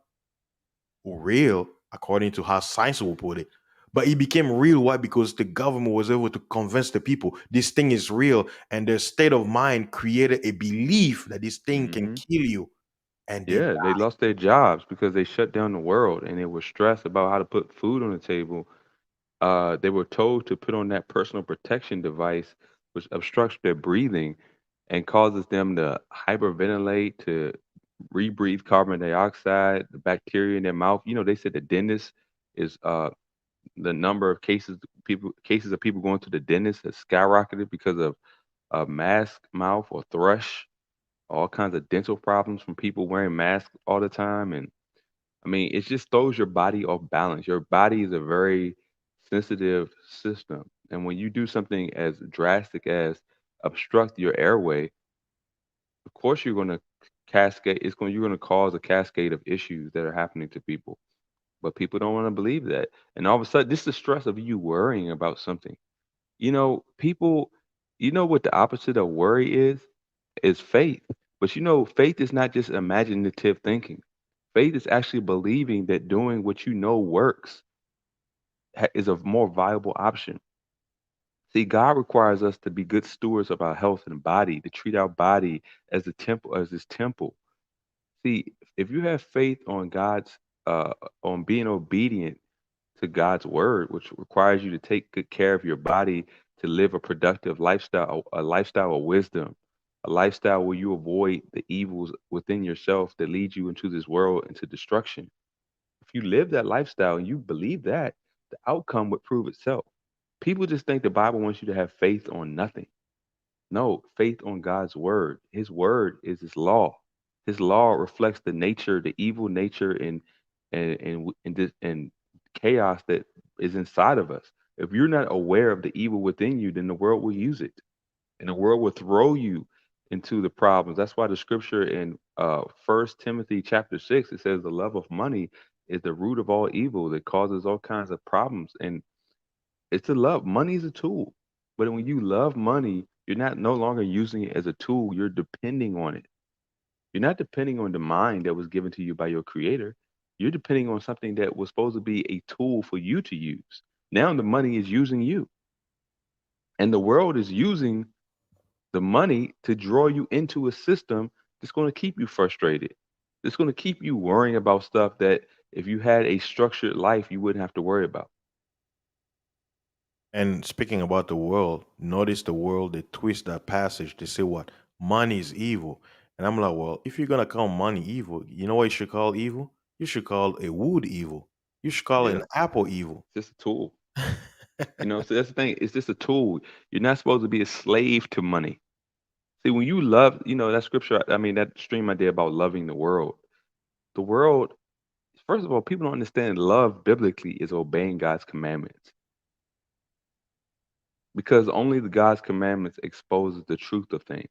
Speaker 1: real according to how science will put it. But it became real. Why? Because the government was able to convince the people this thing is real, and their state of mind created a belief that this thing can
Speaker 2: Mm-hmm.
Speaker 1: kill you, and they
Speaker 2: Yeah, they lost their jobs because they shut down the world and they were stressed about how to put food on the table. They were told to put on that personal protection device, which obstructs their breathing and causes them to hyperventilate, to rebreathe carbon dioxide, the bacteria in their mouth. They said the dentist is the number of cases of people going to the dentist has skyrocketed because of mask mouth or thrush, all kinds of dental problems from people wearing masks all the time. And I mean, it just throws your body off balance. Your body is a very sensitive system. And when you do something as drastic as obstruct your airway, of course you're going to cascade, you're going to cause a cascade of issues that are happening to people. But people don't want to believe that. And all of a sudden, this is the stress of you worrying about something. People, what the opposite of worry is faith. But faith is not just imaginative thinking. Faith is actually believing that doing what you know works is a more viable option. See, God requires us to be good stewards of our health and body, to treat our body as a temple, as His temple. See, if you have faith on uh, on being obedient to God's word, which requires you to take good care of your body, to live a productive lifestyle, a lifestyle of wisdom, a lifestyle where you avoid the evils within yourself that lead you into this world into destruction. If you live that lifestyle and you believe that, the outcome would prove itself. People just think the Bible wants you to have faith on nothing. No, faith on God's word. His word is His law. His law reflects the nature, the evil nature, and chaos that is inside of us. If you're not aware of the evil within you, then the world will use it, and the world will throw you into the problems. That's why the scripture in First Timothy chapter 6 it says the love of money is the root of all evil that causes all kinds of problems. And it's the love. Money is a tool. But when you love money, you're not no longer using it as a tool. You're depending on it. You're not depending on the mind that was given to you by your creator. You're depending on something that was supposed to be a tool for you to use. Now the money is using you, and the world is using the money to draw you into a system that's going to keep you frustrated. It's going to keep you worrying about stuff that if you had a structured life, you wouldn't have to worry about.
Speaker 1: And speaking about the world, notice the world, they twist that passage. They say what? Money is evil. And I'm like, well, if you're going to call money evil, you know what you should call evil? You should call a wood evil. You should call
Speaker 2: Yeah,
Speaker 1: an apple evil.
Speaker 2: it's just a tool. So that's the thing. It's just a tool. You're not supposed to be a slave to money. See, when you love, that scripture, I mean, that stream I did about loving the world, first of all, people don't understand love biblically is obeying God's commandments because only the God's commandments exposes the truth of things.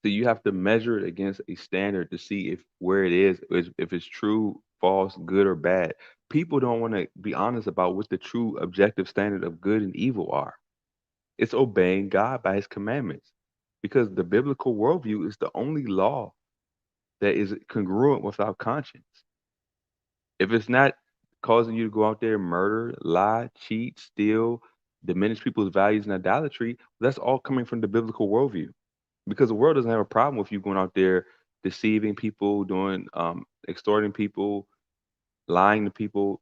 Speaker 2: So you have to measure it against a standard to see if where it is if it's true, false, good, or bad. People don't want to be honest about what the true objective standard of good and evil are. It's obeying God by his commandments. Because the biblical worldview is the only law that is congruent with our conscience. If it's not causing you to go out there and murder, lie, cheat, steal, diminish people's values and idolatry, that's all coming from the biblical worldview. Because the world doesn't have a problem with you going out there deceiving people, doing extorting people, lying to people,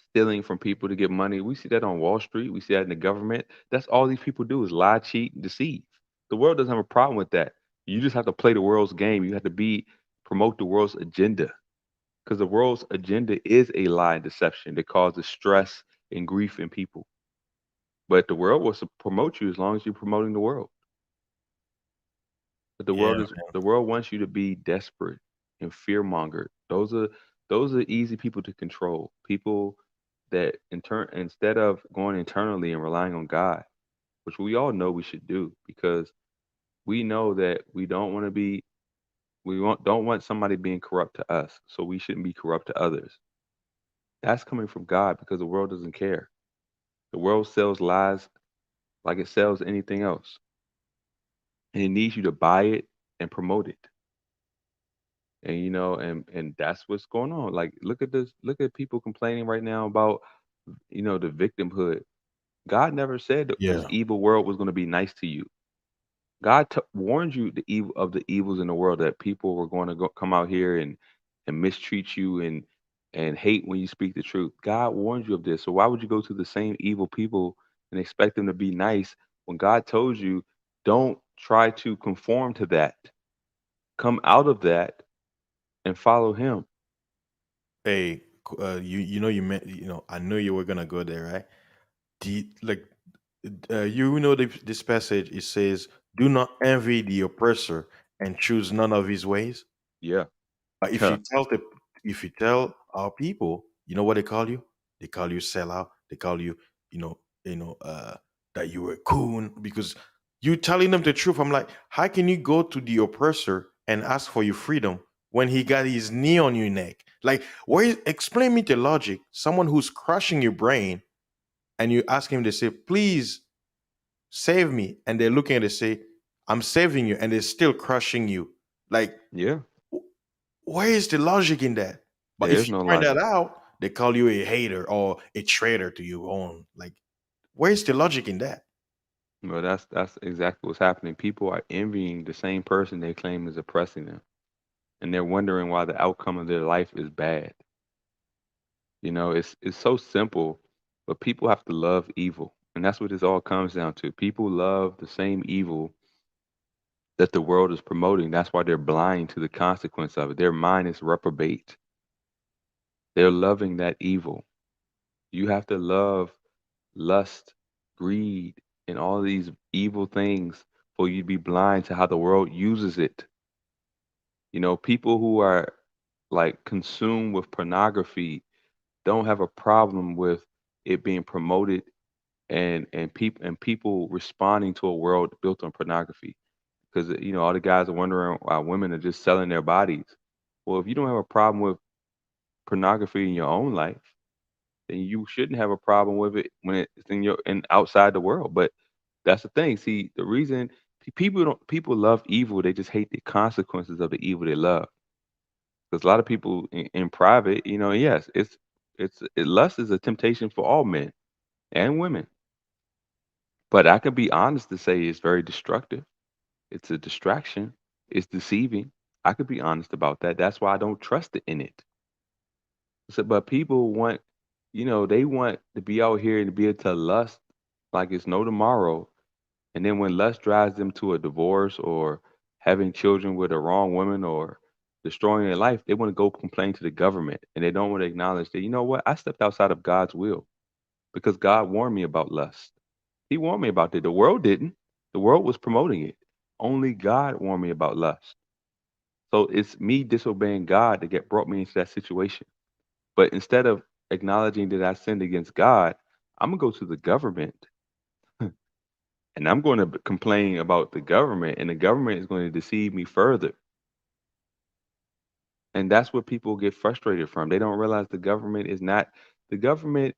Speaker 2: stealing from people to get money. We see that on Wall Street. We see that in the government. That's all these people do is lie, cheat, and deceive. The world doesn't have a problem with that. You just have to play the world's game. You have to promote the world's agenda because the world's agenda is a lie and deception that causes stress and grief in people. But the world will promote you as long as you're promoting the world. But
Speaker 1: Yeah.
Speaker 2: the world wants you to be desperate and fear mongered. Those are easy people to control. People that instead of going internally and relying on God, which we all know we should do because we know that don't want somebody being corrupt to us, so we shouldn't be corrupt to others. That's coming from God because the world doesn't care. The world sells lies like it sells anything else, and it needs you to buy it and promote it. And and that's what's going on. Like, look at this. Look at people complaining right now about the victimhood. God never said that this
Speaker 1: Yeah.
Speaker 2: evil world was going to be nice to you. God warned you the evils in the world that people were going to come out here and mistreat you and hate when you speak the truth. God warned you of this. So why would you go to the same evil people and expect them to be nice when God told you don't try to conform to that. Come out of that and follow him.
Speaker 1: Hey, you know you meant I knew you were gonna go there, right? Like this passage it says, "Do not envy the oppressor and choose none of his ways."
Speaker 2: Yeah.
Speaker 1: If you tell our people, you know what they call you? They call you sellout. They call you, you know, you know, uh, that you were a coon because you telling them the truth. I'm like, how can you go to the oppressor and ask for your freedom when he got his knee on your neck? Like, explain me the logic. Someone who's crushing your brain, and you ask him to say, "Please save me," and they're looking at it, say, "I'm saving you," and they're still crushing you. Like,
Speaker 2: Yeah.
Speaker 1: where is the logic in that? But
Speaker 2: There
Speaker 1: if
Speaker 2: is
Speaker 1: you
Speaker 2: no
Speaker 1: point that
Speaker 2: logic.
Speaker 1: out, they call you a hater or a traitor to your own. Like, where's the logic in that?
Speaker 2: Well, that's exactly what's happening. People are envying the same person they claim is oppressing them, and they're wondering why the outcome of their life is bad. It's so simple, but people have to love evil, and that's what this all comes down to. People love the same evil that the world is promoting. That's why they're blind to the consequence of it. Their mind is reprobate. They're loving that evil. You have to love lust, greed, and all these evil things for you to be blind to how the world uses it. People who are like consumed with pornography don't have a problem with it being promoted and people responding to a world built on pornography. Because all the guys are wondering why women are just selling their bodies. Well, if you don't have a problem with pornography in your own life, then you shouldn't have a problem with it when it's in your and outside the world. But that's the thing. See, the reason people love evil, they just hate the consequences of the evil they love. Because a lot of people in private, yes, lust is a temptation for all men and women. But I can be honest to say it's very destructive. It's a distraction. It's deceiving. I could be honest about that. That's why I don't trust it in it. So, but people want, they want to be out here and be able to lust like it's no tomorrow. And then when lust drives them to a divorce or having children with a wrong woman or destroying their life, they want to go complain to the government and they don't want to acknowledge that, you know what, I stepped outside of God's will because God warned me about lust. He warned me about it. The world didn't. The world was promoting it. Only God warned me about lust. So it's me disobeying God that get brought me into that situation. But instead of acknowledging that I sinned against God, I'm gonna go to the government and I'm going to complain about the government, and the government is going to deceive me further. And that's what people get frustrated from. They don't realize the government is not. The government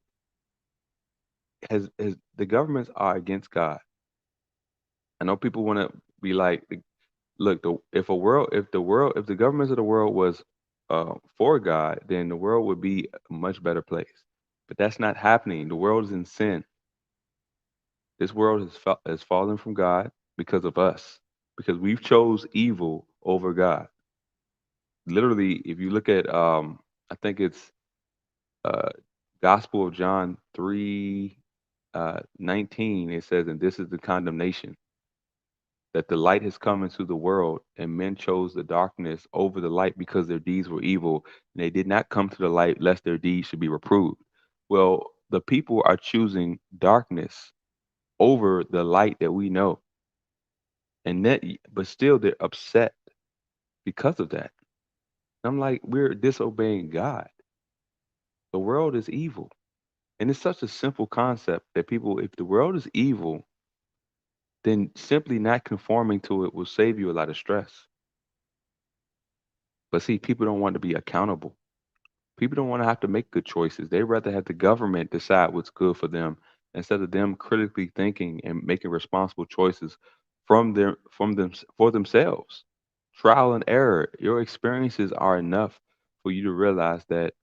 Speaker 2: has the governments are against God. I know people want to be like, look, if the governments of the world was for God, then the world would be a much better place. But that's not happening. The world is in sin. This world has fallen from God because of us, because we've chose evil over God. Literally, if you look at, I think it's uh, Gospel of John 3 19, it says, and this is the condemnation that the light has come into the world, and men chose the darkness over the light because their deeds were evil, and they did not come to the light lest their deeds should be reproved. Well, the people are choosing darkness over the light that we know, and that, but still they're upset because of that. I'm like, we're disobeying God. The world is evil. And it's such a simple concept that people, if the world is evil, then simply not conforming to it will save you a lot of stress. But see, people don't want to be accountable. People don't want to have to make good choices. They rather have the government decide what's good for them instead of them critically thinking and making responsible choices from them for themselves. Trial and error. Your experiences are enough for you to realize that,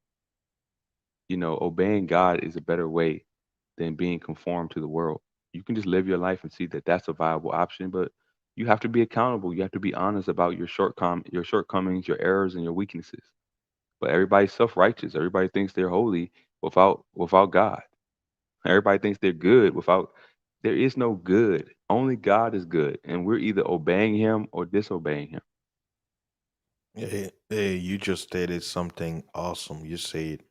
Speaker 2: obeying God is a better way than being conformed to the world. You can just live your life and see that that's a viable option, but you have to be accountable. You have to be honest about your shortcomings, your errors, and your weaknesses. But everybody's self-righteous. Everybody thinks they're holy without God. Everybody thinks they're good without. There is no good. Only God is good, and we're either obeying Him or disobeying Him.
Speaker 1: Hey, you just stated something awesome. You said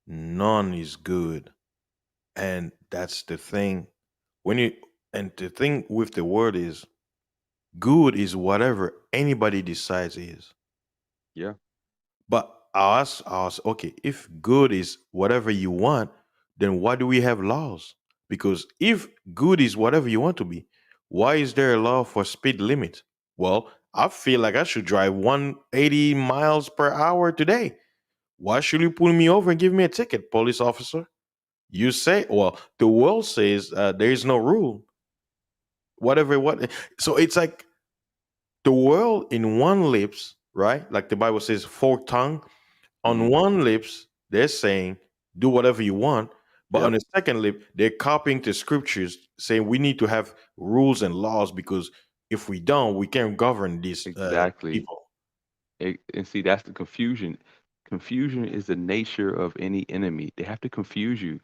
Speaker 1: none is good. And that's the thing. When you and the thing with the word is good is whatever anybody decides is.
Speaker 2: Yeah,
Speaker 1: But I ask, okay, if good is whatever you want, then why do we have laws? Because if good is whatever you want to be, why is there a law for speed limit? Well, I feel like I should drive 180 miles per hour today. Why should you pull me over and give me a ticket, police officer? You say, well, the world says there is no rule. Whatever, what? So it's like the world in one lips, right? Like the Bible says, forked tongue. On
Speaker 2: hmm,
Speaker 1: one lips, they're saying, do whatever you want. But on
Speaker 2: yep,
Speaker 1: the second lip, they're copying the scriptures, saying we need to have rules and laws because if we don't, we can't govern these
Speaker 2: exactly.
Speaker 1: people.
Speaker 2: And see, that's the confusion. Confusion is the nature of any enemy. They have to confuse you,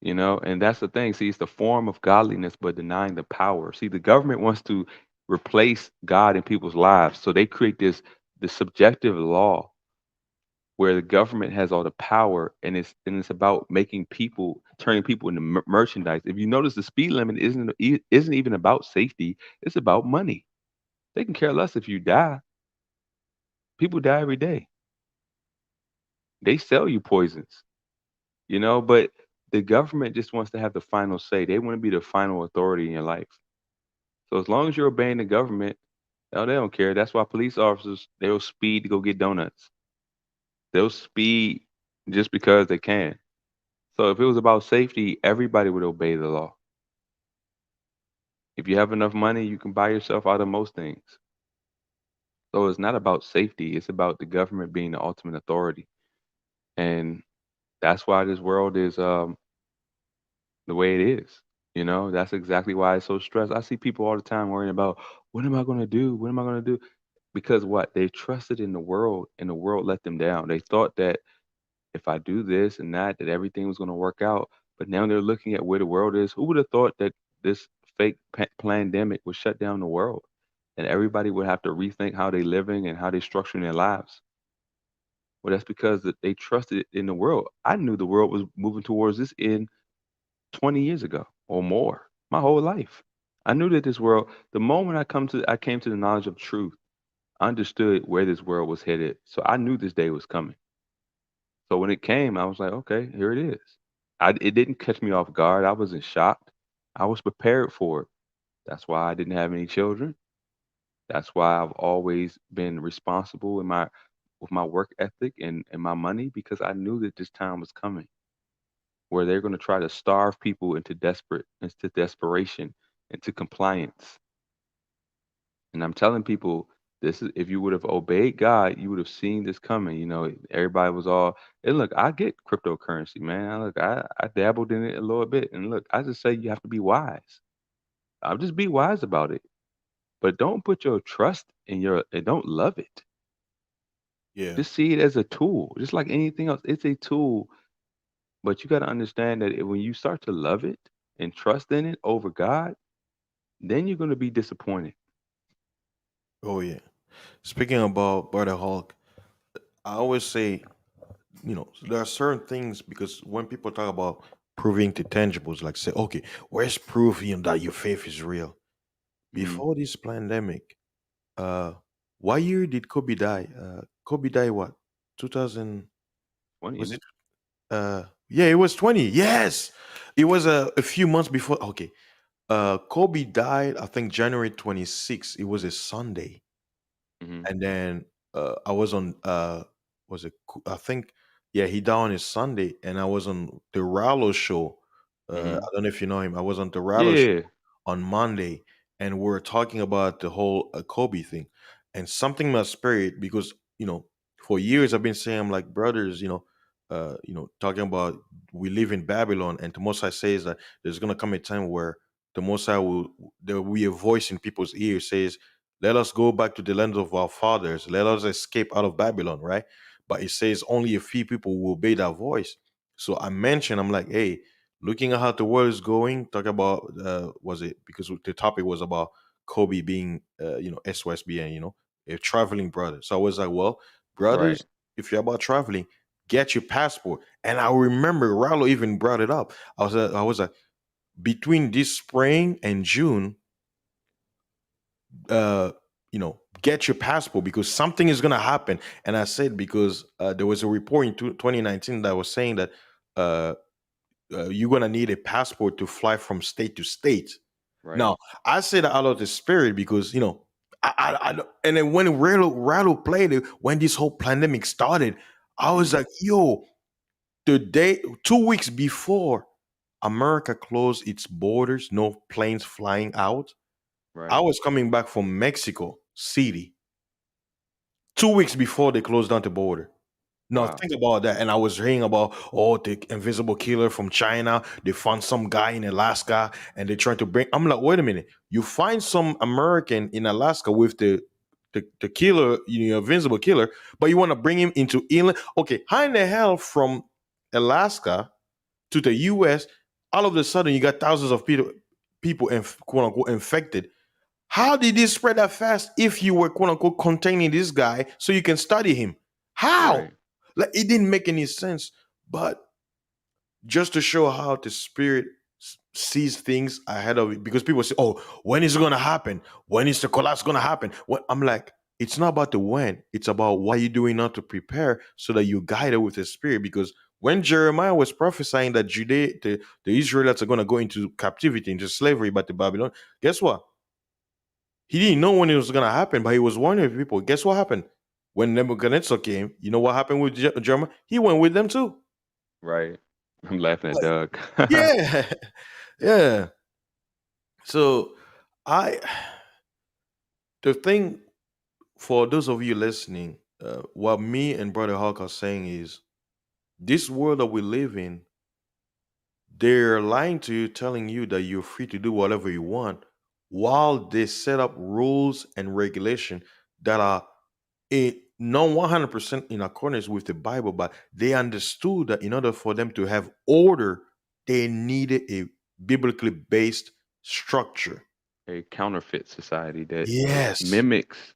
Speaker 2: and that's the thing. See, it's the form of godliness, but denying the power. See, the government wants to replace God in people's lives, so they create this subjective law where the government has all the power, and it's about making people turning people into merchandise. If you notice, the speed limit isn't even about safety; it's about money. They can care less if you die. People die every day. They sell you poisons, but the government just wants to have the final say. They want to be the final authority in your life. So as long as you're obeying the government, oh, they don't care. That's why police officers, they'll speed to go get donuts. They'll speed just because they can. So if it was about safety, everybody would obey the law. If you have enough money, you can buy yourself out of most things. So it's not about safety, it's about the government being the ultimate authority. And that's why this world is the way it is. You know, that's exactly why it's so stressed. I see people all the time worrying about what am I going to do? What am I going to do? Because what? They trusted in the world and the world let them down. They thought that if I do this and that, that everything was going to work out. But now they're looking at where the world is. Who would have thought that this fake pandemic would shut down the world and everybody would have to rethink how they're living and how they're structuring their lives? Well, that's because that they trusted in the world. I knew the world was moving towards this in 20 years ago or more, my whole life. I knew that this world, the moment I came to the knowledge of truth, I understood where this world was headed. So I knew this day was coming. So when it came, I was like, okay, here it is. It didn't catch me off guard. I wasn't shocked. I was prepared for it. That's why I didn't have any children. That's why I've always been responsible in my with my work ethic and my money because I knew that this time was coming where they're going to try to starve people into desperation, into compliance. And I'm telling people, this is if you would have obeyed God, you would have seen this coming. You know, everybody was all, and look, I get cryptocurrency, man. Look, I dabbled in it a little bit, and look, I just say you have to be wise. I'll just be wise about it, but don't put your trust in your and don't love it.
Speaker 1: Yeah.
Speaker 2: Just see it as a tool, just like anything else. It's a tool, but you got to understand that when you start to love it and trust in it over God, then you're going to be disappointed.
Speaker 1: Oh yeah. Speaking about Brother Hulk, I always say, there are certain things because when people talk about proving to tangibles, like say, okay, where's proof that your faith is real?
Speaker 2: Mm-hmm.
Speaker 1: Before this pandemic, uh, what year did Kobe die? Kobe died what? 2000?
Speaker 2: Funny,
Speaker 1: Was
Speaker 2: isn't
Speaker 1: it?
Speaker 2: it?
Speaker 1: Yeah, it was 20. Yes, it was a few months before. Okay, Kobe died. I think January 26th. It was a Sunday.
Speaker 2: Mm-hmm.
Speaker 1: And then I was on was it I think yeah, he died on his Sunday, and I was on the Rallo show.
Speaker 2: Mm-hmm.
Speaker 1: I don't know if you know him. I was on the Rallo show
Speaker 2: Yeah.
Speaker 1: on Monday, and we were talking about the whole Kobe thing, and something in my spirit because for years I've been saying I'm like brothers, talking about we live in Babylon, and the Most High says that there's gonna come a time where the Most High there will be a voice in people's ears says, "Let us go back to the land of our fathers. Let us escape out of Babylon." Right? But it says only a few people will obey that voice. So I mentioned, I'm like, hey, looking at how the world is going, talk about was it because the topic was about Kobe being SOSBN, a traveling brother. So I was like, well,
Speaker 2: Right.
Speaker 1: brothers, if you're about traveling, get your passport. And I remember Rallo even brought it up. I was like, between this spring and June, get your passport because something is gonna happen. And I said because there was a report in 2019 that was saying that uh, you're gonna need a passport to fly from state to state.
Speaker 2: Right.
Speaker 1: Now, I say that out of the spirit because and then when Rattle played it, when this whole pandemic started, I was
Speaker 2: Mm-hmm.
Speaker 1: like, yo, the day 2 weeks before America closed its borders, no planes flying out. I
Speaker 2: Right.
Speaker 1: was coming back from Mexico City 2 weeks before they closed down the border. Now
Speaker 2: Wow.
Speaker 1: think about that. And I was hearing about the invisible killer from China. They found some guy in Alaska and they tried to bring. I'm like, wait a minute. You find some American in Alaska with the killer, invisible killer, but you want to bring him into England? Okay, how in the hell from Alaska to the U.S. all of a sudden you got thousands of people quote unquote infected? How did this spread that fast if you were quote unquote containing this guy so you can study him? How?
Speaker 2: Right.
Speaker 1: Like it didn't make any sense. But just to show how the spirit sees things ahead of it, because people say, "Oh, when is it gonna happen? When is the collapse gonna happen?" When I'm like, it's not about the when; it's about what you're doing now to prepare so that you guide it with the spirit. Because when Jeremiah was prophesying that the Israelites are gonna go into captivity, into slavery, by the Babylon, guess what? He didn't know when it was going to happen, but he was warning people. Guess what happened? When Nebuchadnezzar came, you know what happened with Jeremiah? He went with them too.
Speaker 2: Right. I'm laughing at
Speaker 1: But
Speaker 2: Doug.
Speaker 1: yeah, yeah. So I, the thing for those of you listening, what me and Brother Hawk are saying is this world that we live in, they're lying to you, telling you that you're free to do whatever you want, while they set up rules and regulation that are not 100% in accordance with the Bible, but they understood that in order for them to have order, they needed a biblically based structure.
Speaker 2: A counterfeit society that
Speaker 1: Yes.
Speaker 2: mimics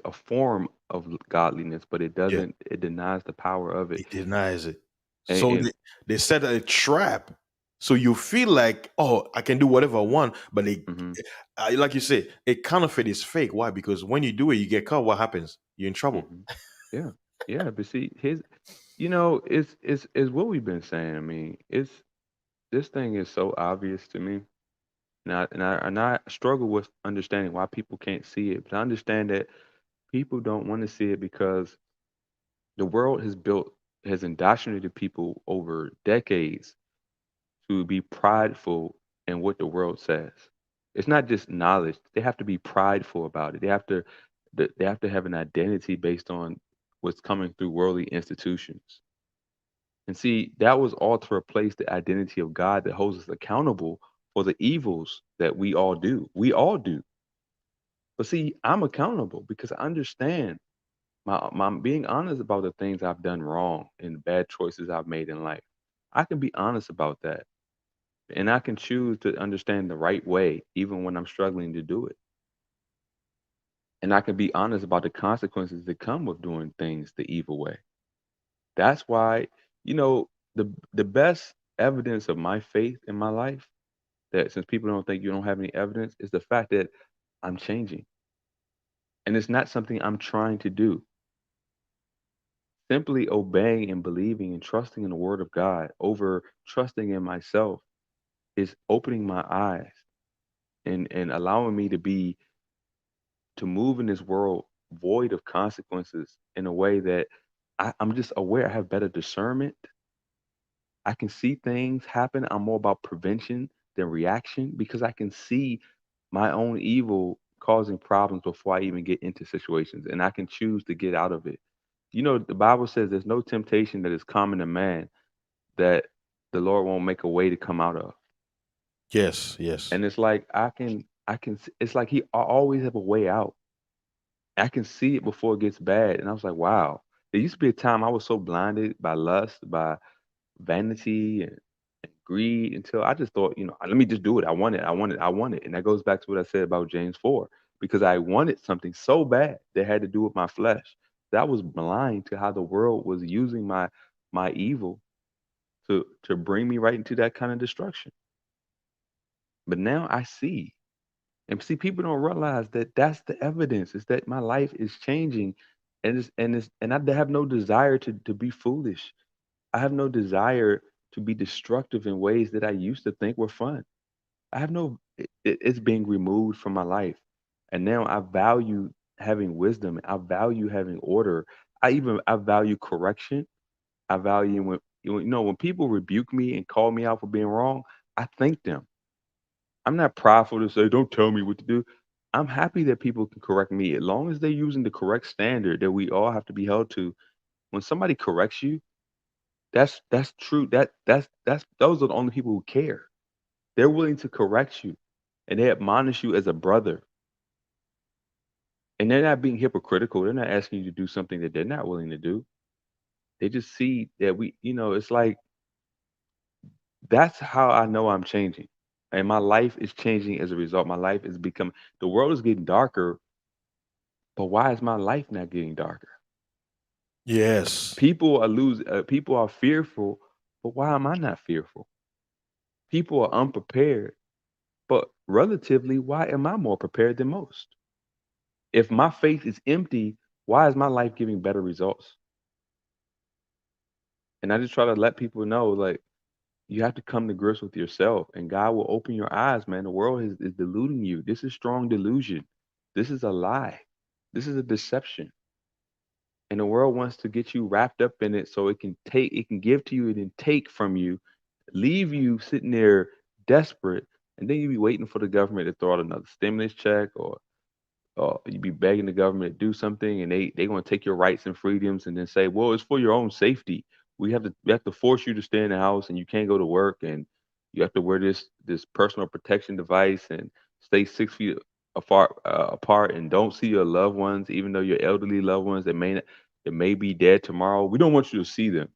Speaker 2: a form of godliness, but
Speaker 1: Yeah,
Speaker 2: it denies the power of it.
Speaker 1: it denies it. So
Speaker 2: And
Speaker 1: they set a trap. So you feel like, oh, I can do whatever I want, but
Speaker 2: hmm
Speaker 1: like you say, a counterfeit is fake. Why? Because when you do it, you get caught. What happens? You're in trouble.
Speaker 2: hmm yeah, yeah. But see, his, it's what we've been saying. I mean, it's this thing is so obvious to me, and I struggle with understanding why people can't see it. But I understand that people don't want to see it because the world has indoctrinated people over decades to be prideful in what the world says. It's not just knowledge; they have to be prideful about it. They have to have an identity based on what's coming through worldly institutions. And see, that was all to replace the identity of God that holds us accountable for the evils that we all do. We all do. But see, I'm accountable because I understand my being honest about the things I've done wrong and the bad choices I've made in life. I can be honest about that. And I can choose to understand the right way, even when I'm struggling to do it. And I can be honest about the consequences that come with doing things the evil way. That's why, you know, the best evidence of my faith in my life, that since people don't think you don't have any evidence, is the fact that I'm changing. And it's not something I'm trying to do. Simply obeying and believing and trusting in the word of God over trusting in myself is opening my eyes and allowing me to move in this world void of consequences in a way that I'm just aware. I have better discernment. I can see things happen. I'm more about prevention than reaction because I can see my own evil causing problems before I even get into situations, and I can choose to get out of it. You know, the Bible says there's no temptation that is common to man that the Lord won't make a way to come out of.
Speaker 1: Yes, yes.
Speaker 2: And it's like it's like I always have a way out. I can see it before it gets bad. And I was like, wow. There used to be a time I was so blinded by lust, by vanity and greed until I just thought, let me just do it. I want it. I want it. I want it. And that goes back to what I said about James 4, because I wanted something so bad that had to do with my flesh. That was blind to how the world was using my evil to bring me right into that kind of destruction. But now I see. And see, people don't realize that that's the evidence is that my life is changing, and I have no desire to be foolish. I have no desire to be destructive in ways that I used to think were fun. I have no. It's being removed from my life, and now I value having wisdom. I value having order. I value correction. I value when people rebuke me and call me out for being wrong. I thank them. I'm not prideful to say, don't tell me what to do. I'm happy that people can correct me as long as they're using the correct standard that we all have to be held to. When somebody corrects you, that's true. That's those are the only people who care. They're willing to correct you and they admonish you as a brother. And they're not being hypocritical. They're not asking you to do something that they're not willing to do. They just see that it's like that's how I know I'm changing. And my life is changing as a result. My life is becoming the world is getting darker. But why is my life not getting darker?
Speaker 1: Yes.
Speaker 2: People are fearful, but why am I not fearful? People are unprepared, but relatively, why am I more prepared than most? If my faith is empty, why is my life giving better results? And I just try to let people know, like, you have to come to grips with yourself, and God will open your eyes, man. The world is deluding you. This is strong delusion. This is a lie. This is a deception. and the world wants to get you wrapped up in it so it can give to you and then take from you, leave you sitting there desperate, and then you be waiting for the government to throw out another stimulus check, or you be begging the government to do something, and they going to take your rights and freedoms and then say, well, it's for your own safety. We have to force you to stay in the house, and you can't go to work, and you have to wear this personal protection device and stay 6 feet apart, and don't see your loved ones, even though your elderly loved ones that may be dead tomorrow. We don't want you to see them.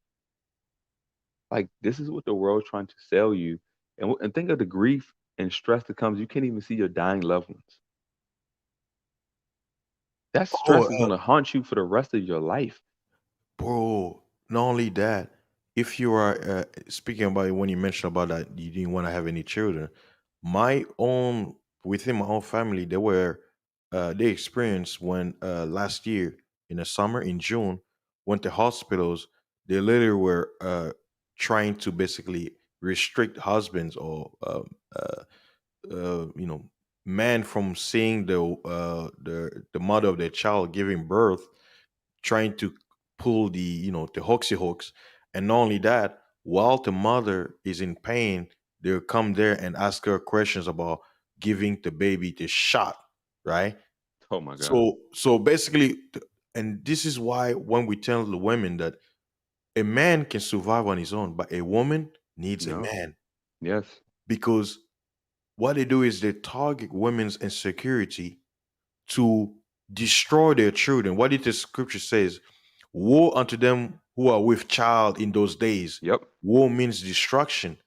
Speaker 2: Like, this is what the world's trying to sell you, and think of the grief and stress that comes. You can't even see your dying loved ones. That
Speaker 1: Oh,
Speaker 2: stress is gonna haunt you for the rest of your life.
Speaker 1: bro, not only that, if you are speaking about it when you mentioned about that you didn't want to have any children, my own within my own family, they were they experienced when last year in the summer in June went to hospitals, they literally were trying to basically restrict husbands or you know men from seeing the mother of their child giving birth, trying to pull the the hoaxy hooks. And not only that, while the mother is in pain, they'll come there and ask her questions about giving the baby the shot, right?
Speaker 2: Oh my god.
Speaker 1: So basically, and this is why when we tell the women that a man can survive on his own, but a woman needs a
Speaker 2: No.
Speaker 1: man,
Speaker 2: Yes.
Speaker 1: because what they do is they target women's insecurity to destroy their children. What did the scripture says? Woe unto them who are with child in those days.
Speaker 2: Yep.
Speaker 1: Woe means destruction.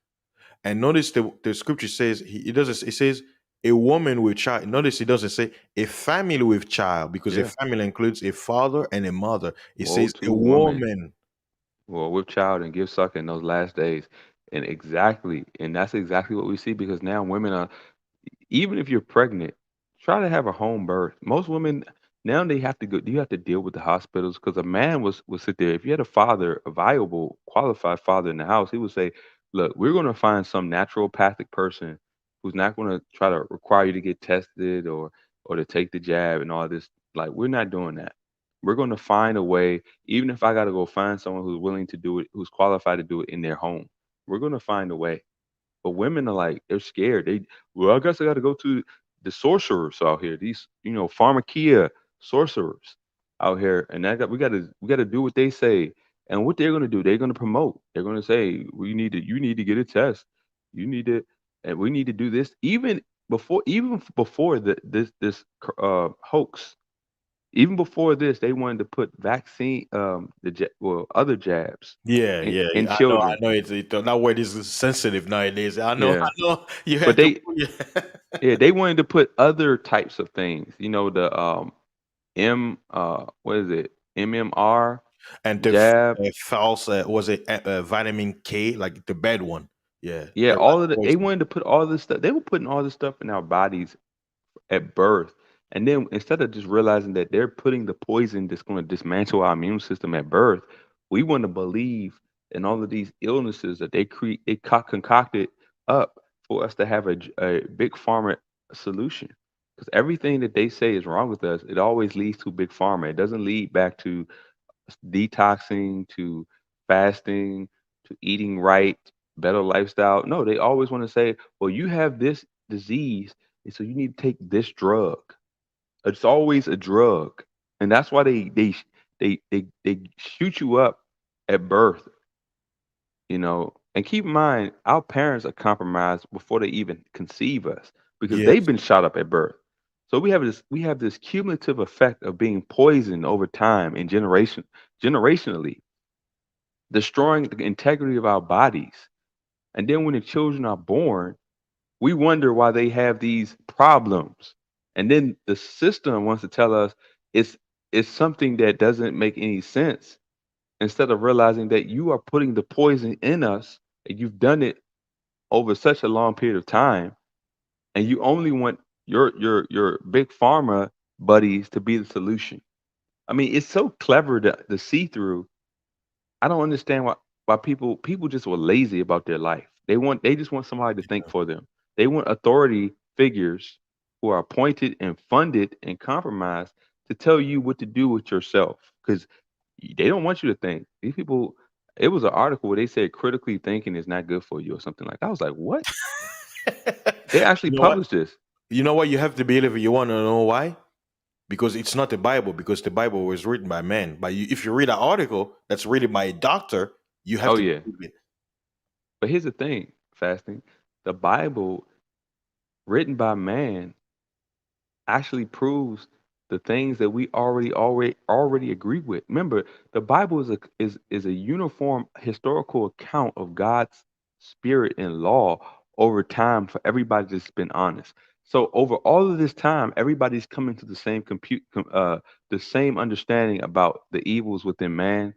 Speaker 1: And notice the scripture says it doesn't. It says a woman with child. Notice it doesn't say a family with child, because a
Speaker 2: Yeah.
Speaker 1: family includes a father and a mother. It
Speaker 2: Woe
Speaker 1: says a
Speaker 2: to woman.
Speaker 1: woman.
Speaker 2: Well, with child and give suck in those last days. And that's exactly what we see, because now women are, even if you're pregnant, try to have a home birth. Most women now, they have to go. You have to deal with the hospitals, because a man would sit there. If you had a father, a viable, qualified father in the house, he would say, "Look, we're going to find some naturopathic person who's not going to try to require you to get tested or to take the jab and all this. Like, we're not doing that. We're going to find a way. Even if I got to go find someone who's willing to do it, who's qualified to do it in their home, we're going to find a way." But women are like, they're scared. Well, I guess I got to go to the sorcerers out here. These, pharmakia sorcerers out here, and we got to do what they say. And what they're gonna do, they're gonna promote. They're gonna say, you need to get a test. You need to, and we need to do this. Even before hoax, even before this, they wanted to put vaccine, other jabs
Speaker 1: Yeah,
Speaker 2: in
Speaker 1: yeah,
Speaker 2: in
Speaker 1: I know, I
Speaker 2: children.
Speaker 1: know. It's that word is sensitive nowadays. I know, I
Speaker 2: Yeah,
Speaker 1: know. You
Speaker 2: but
Speaker 1: had to.
Speaker 2: they Yeah, they wanted to put other types of things. The what is it? MMR
Speaker 1: And the
Speaker 2: jab.
Speaker 1: false was it vitamin K, like the bad one? Yeah,
Speaker 2: Yeah,
Speaker 1: a lot
Speaker 2: all
Speaker 1: of
Speaker 2: of they
Speaker 1: poison.
Speaker 2: wanted to put all this stuff. They were putting all this stuff in our bodies at birth. And then instead of just realizing that they're putting the poison that's going to dismantle our immune system at birth, we want to believe in all of these illnesses that they concocted up for us to have a big pharma solution. Because everything that they say is wrong with us, it always leads to big pharma. It doesn't lead back to detoxing, to fasting, to eating right, better lifestyle. No, they always want to say, well, you have this disease, and so you need to take this drug. It's always a drug. And that's why they shoot you up at birth, And keep in mind, our parents are compromised before they even conceive us, because they've
Speaker 1: Yes,
Speaker 2: been shot up at birth. So we have this cumulative effect of being poisoned over time and generationally, destroying the integrity of our bodies. And then when the children are born, we wonder why they have these problems. And then the system wants to tell us it's it's something that doesn't make any sense, instead of realizing that you are putting the poison in us, and you've done it over such a long period of time, and you only want your big pharma buddies to be the solution. I mean, it's so clever to see through. I don't understand why people just were lazy about their life. They just want somebody to think for them. They want authority figures who are appointed and funded and compromised to tell you what to do with yourself. Because They don't want you to think. These people. It was an article where they said critically thinking is not good for you or something like that. I was like, what? They actually
Speaker 1: You know what?
Speaker 2: published this.
Speaker 1: You know what? You have to believe it. You want to know why? Because it's not the Bible. Because the Bible was written by men. But if you read an article that's written by a doctor, you have
Speaker 2: Oh
Speaker 1: to
Speaker 2: yeah.
Speaker 1: believe it.
Speaker 2: But here's the thing, fasting. The Bible, written by man, actually proves the things that we already agree with. Remember, the Bible is a uniform historical account of God's spirit and law over time for everybody that's been honest. So over all of this time, everybody's coming to the same the same understanding about the evils within man,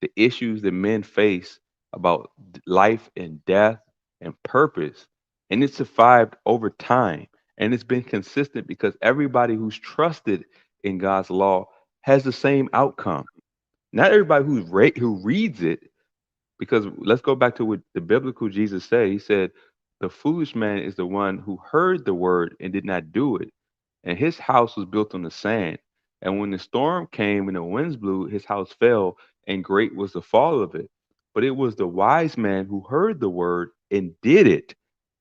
Speaker 2: the issues that men face about life and death and purpose. And it's survived over time. And it's been consistent because everybody who's trusted in God's law has the same outcome. Not everybody who reads it, because let's go back to what the biblical Jesus said. He said, the foolish man is the one who heard the word and did not do it. And his house was built on the sand. And when the storm came and the winds blew, his house fell, and great was the fall of it. But it was the wise man who heard the word and did it.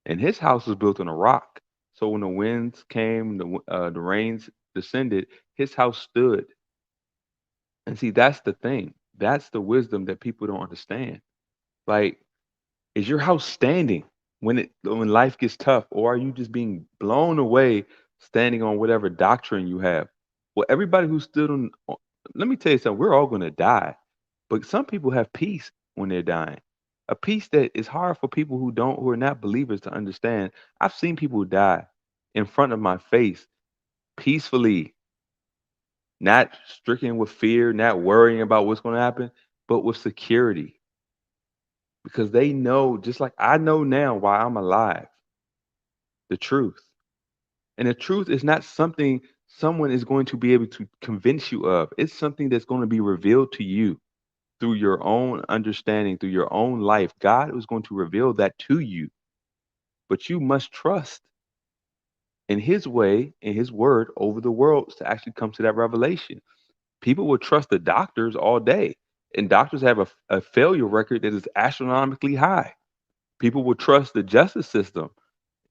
Speaker 2: And his house was built on a rock. So when the winds came, the rains descended, his house stood. And see, that's the thing. That's the wisdom that people don't understand. Like, is your house standing when life gets tough, or are you just being blown away standing on whatever doctrine you have? Well, everybody who stood let me tell you something, we're all going to die, but some people have peace when they're dying. A peace that is hard for people who are not believers to understand. I've seen people die in front of my face peacefully, not stricken with fear, not worrying about what's going to happen, but with security because they know, just like I know now why I'm alive, the truth. And the truth is not something someone is going to be able to convince you of. It's something that's going to be revealed to you through your own understanding, through your own life. God is going to reveal that to you, but you must trust in His way, in His word over the world to actually come to that revelation. People will trust the doctors all day, and doctors have a failure record that is astronomically high. People will trust the justice system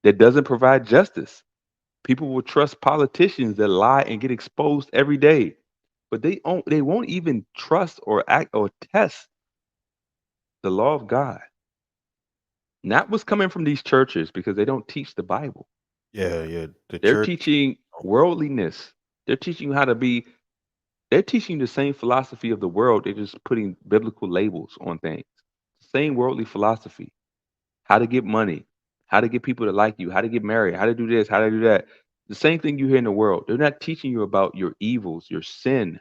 Speaker 2: that doesn't provide justice. People will trust politicians that lie and get exposed every day. But they won't even trust or act or test the law of God. Not what's coming from these churches because they don't teach the Bible.
Speaker 1: Yeah, yeah. The
Speaker 2: They're
Speaker 1: church.
Speaker 2: teaching worldliness. They're teaching you how to be they're teaching the same philosophy of the world. They're just putting biblical labels on things. Same worldly philosophy. How to get money, how to get people to like you, how to get married, how to do this, how to do that. The same thing you hear in the world. They're not teaching you about your evils, your sin,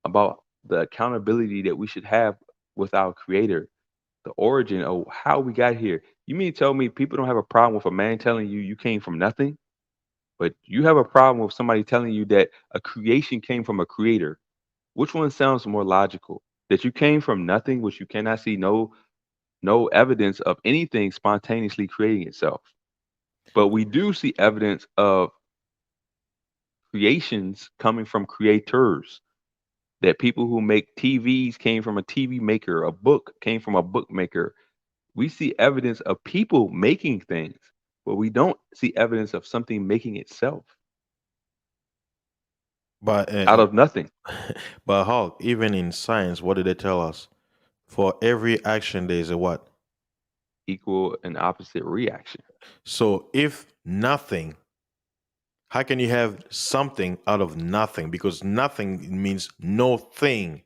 Speaker 2: about the accountability that we should have with our creator, the origin of how we got here. You mean to tell me people don't have a problem with a man telling you you came from nothing, but you have a problem with somebody telling you that a creation came from a creator? Which one sounds more logical? That you came from nothing, which you cannot see no evidence of anything spontaneously creating itself. But we do see evidence of creations coming from creators. That people who make TVs came from a TV maker, a book came from a bookmaker. We see evidence of people making things, but we don't see evidence of something making itself
Speaker 1: But
Speaker 2: out of nothing.
Speaker 1: but Hulk, even in science, what did they tell us? For every action, there is a what?
Speaker 2: Equal and opposite reaction.
Speaker 1: So if nothing, how can you have something out of nothing? Because nothing means no thing.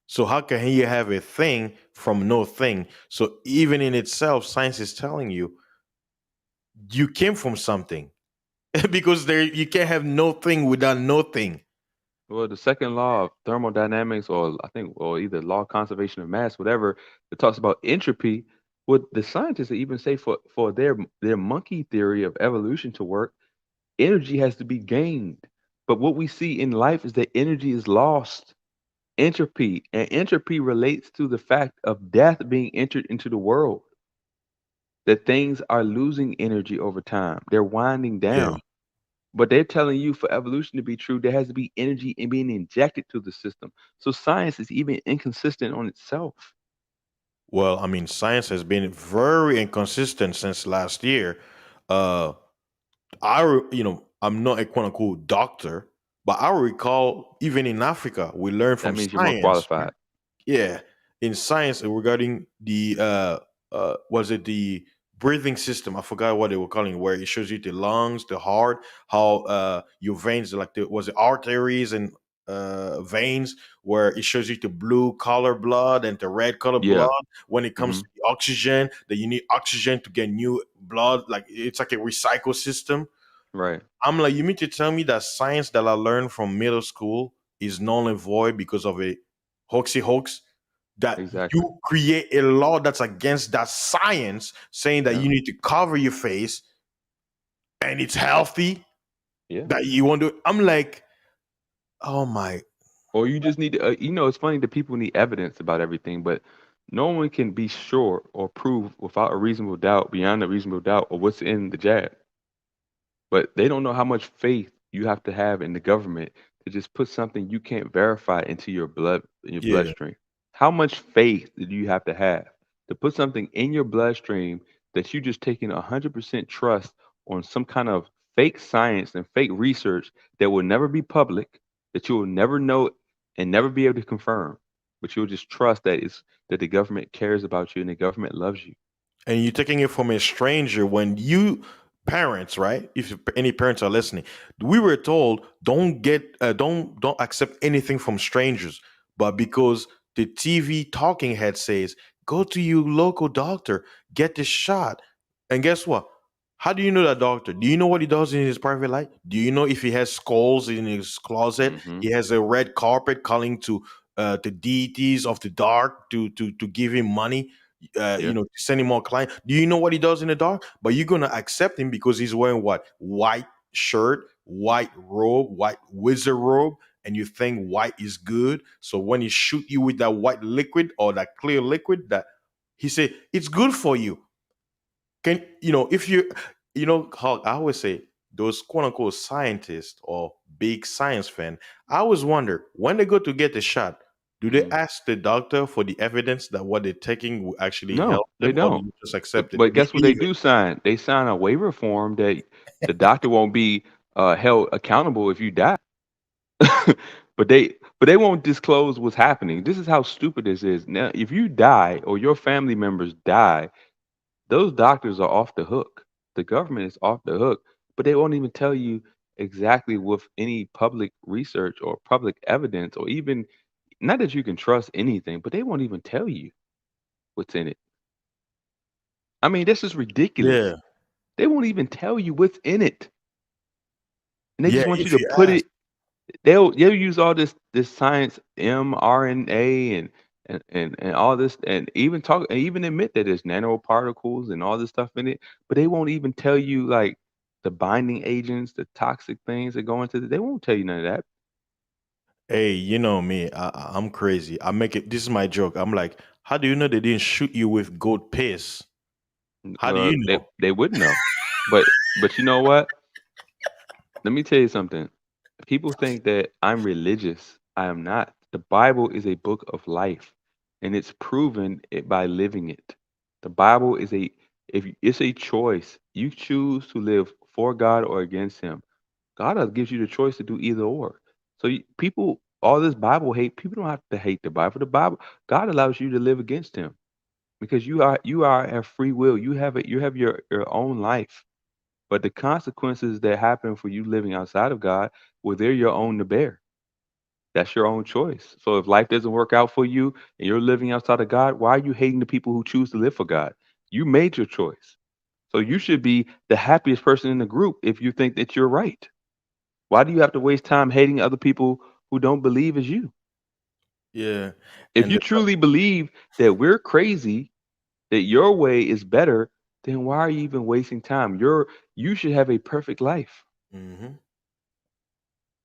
Speaker 1: So how can you have a thing from no thing? So even in itself, science is telling you you came from something because there you can't have no thing without no thing.
Speaker 2: Well, the second law of thermodynamics, or I think, or either law of conservation of mass, whatever, it talks about entropy. What the scientists even say for their monkey theory of evolution to work, energy has to be gained. But what we see in life is that energy is lost. Entropy, and entropy relates to the fact of death being entered into the world. That things are losing energy over time. They're winding
Speaker 1: Yeah.
Speaker 2: down. But they're telling you for evolution to be true, there has to be energy and being injected to the system. So science is even inconsistent on itself.
Speaker 1: Well, I mean, science has been very inconsistent since last year. Uh, I'm not a quote unquote doctor, but I recall even in Africa, we learn
Speaker 2: That
Speaker 1: from
Speaker 2: means you're more
Speaker 1: science, right?
Speaker 2: qualified.
Speaker 1: Yeah, in science regarding the was it the breathing system? I forgot what they were calling it, where it shows you the lungs, the heart, how your veins like the was it arteries and veins, where it shows you the blue color blood and the red color blood.
Speaker 2: Yeah.
Speaker 1: When it comes
Speaker 2: Hmm.
Speaker 1: to the oxygen, that you need oxygen to get new blood, like it's like a recycle system.
Speaker 2: Right.
Speaker 1: I'm like, you mean to tell me that science that I learned from middle school is null and void because of a hoaxy hoax? That
Speaker 2: Exactly.
Speaker 1: you create a law that's against that science, saying that
Speaker 2: Yeah.
Speaker 1: you need to cover your face and it's healthy,
Speaker 2: Yeah.
Speaker 1: that you want to. I'm like, oh my,
Speaker 2: Or you just need to, it's funny that people need evidence about everything, but no one can be sure or prove without a reasonable doubt, beyond a reasonable doubt, or what's in the jab. But they don't know how much faith you have to have in the government to just put something you can't verify into your
Speaker 1: yeah.
Speaker 2: bloodstream. How much faith do you have to put something in your bloodstream that you just taking 100% trust on some kind of fake science and fake research that will never be public, that you will never know and never be able to confirm, but you'll just trust that the government cares about you and the government loves you.
Speaker 1: And you're taking it from a stranger when you parents, right? If any parents are listening, we were told don't accept anything from strangers, but because the TV talking head says go to your local doctor, get the shot, and guess what? How do you know that doctor? Do you know what he does in his private life? Do you know if he has skulls in his closet?
Speaker 2: Hmm.
Speaker 1: He has a red carpet calling to the deities of the dark to give him money,
Speaker 2: Yeah.
Speaker 1: to send him more client. Do you know what he does in the dark? But you're gonna accept him because he's wearing what? White shirt, white robe, white wizard robe, and you think white is good. So when he shoot you with that white liquid or that clear liquid, that he say it's good for you. Can if how I always say those quote unquote scientists or big science fan, I always wonder when they go to get the shot, do they
Speaker 2: Hmm.
Speaker 1: ask the doctor for the evidence that what they're taking will actually
Speaker 2: No,
Speaker 1: help
Speaker 2: they
Speaker 1: them, or do
Speaker 2: don't.
Speaker 1: you just accept it?
Speaker 2: But guess what they
Speaker 1: Believe it.
Speaker 2: do sign? They sign a waiver form that the doctor won't be held accountable if you die. But they won't disclose what's happening. This is how stupid this is. Now, if you die or your family members die, those doctors are off the hook. The government is off the hook, but they won't even tell you exactly with any public research or public evidence or even not that you can trust anything, but they won't even tell you what's in it. I mean, this is ridiculous.
Speaker 1: Yeah,
Speaker 2: They won't even tell you what's in it, and they
Speaker 1: yeah.
Speaker 2: just want you
Speaker 1: If
Speaker 2: to
Speaker 1: you
Speaker 2: put
Speaker 1: ask,
Speaker 2: it. They'll use all this science mRNA and all this and even admit that there's nanoparticles and all this stuff in it, but they won't even tell you like the binding agents, the toxic things that go into it. They won't tell you none of that.
Speaker 1: hey, you know me, I'm crazy. I make it. This is my joke. I'm like, how do you know they didn't shoot you with goat piss? How do
Speaker 2: Well,
Speaker 1: you know?
Speaker 2: they wouldn't know, but you know what? Let me tell you something. People think that I'm religious. I am not. The Bible is a book of life, and it's proven it by living it. The Bible is a if it's a choice. You choose to live for God or against Him. God gives you the choice to do either or. So people, all this Bible hate, people don't have to hate the Bible. The Bible, God allows you to live against Him because you are a free will. You have your own life. But the consequences that happen for you living outside of God, well, they're your own to bear. That's your own choice. So if life doesn't work out for you and you're living outside of God, why are you hating the people who choose to live for God? You made your choice. So you should be the happiest person in the group if you think that you're right. Why do you have to waste time hating other people who don't believe as you?
Speaker 1: Yeah,
Speaker 2: If
Speaker 1: and
Speaker 2: you truly believe that we're crazy, that your way is better, then why are you even wasting time? You should have a perfect life.
Speaker 1: hmm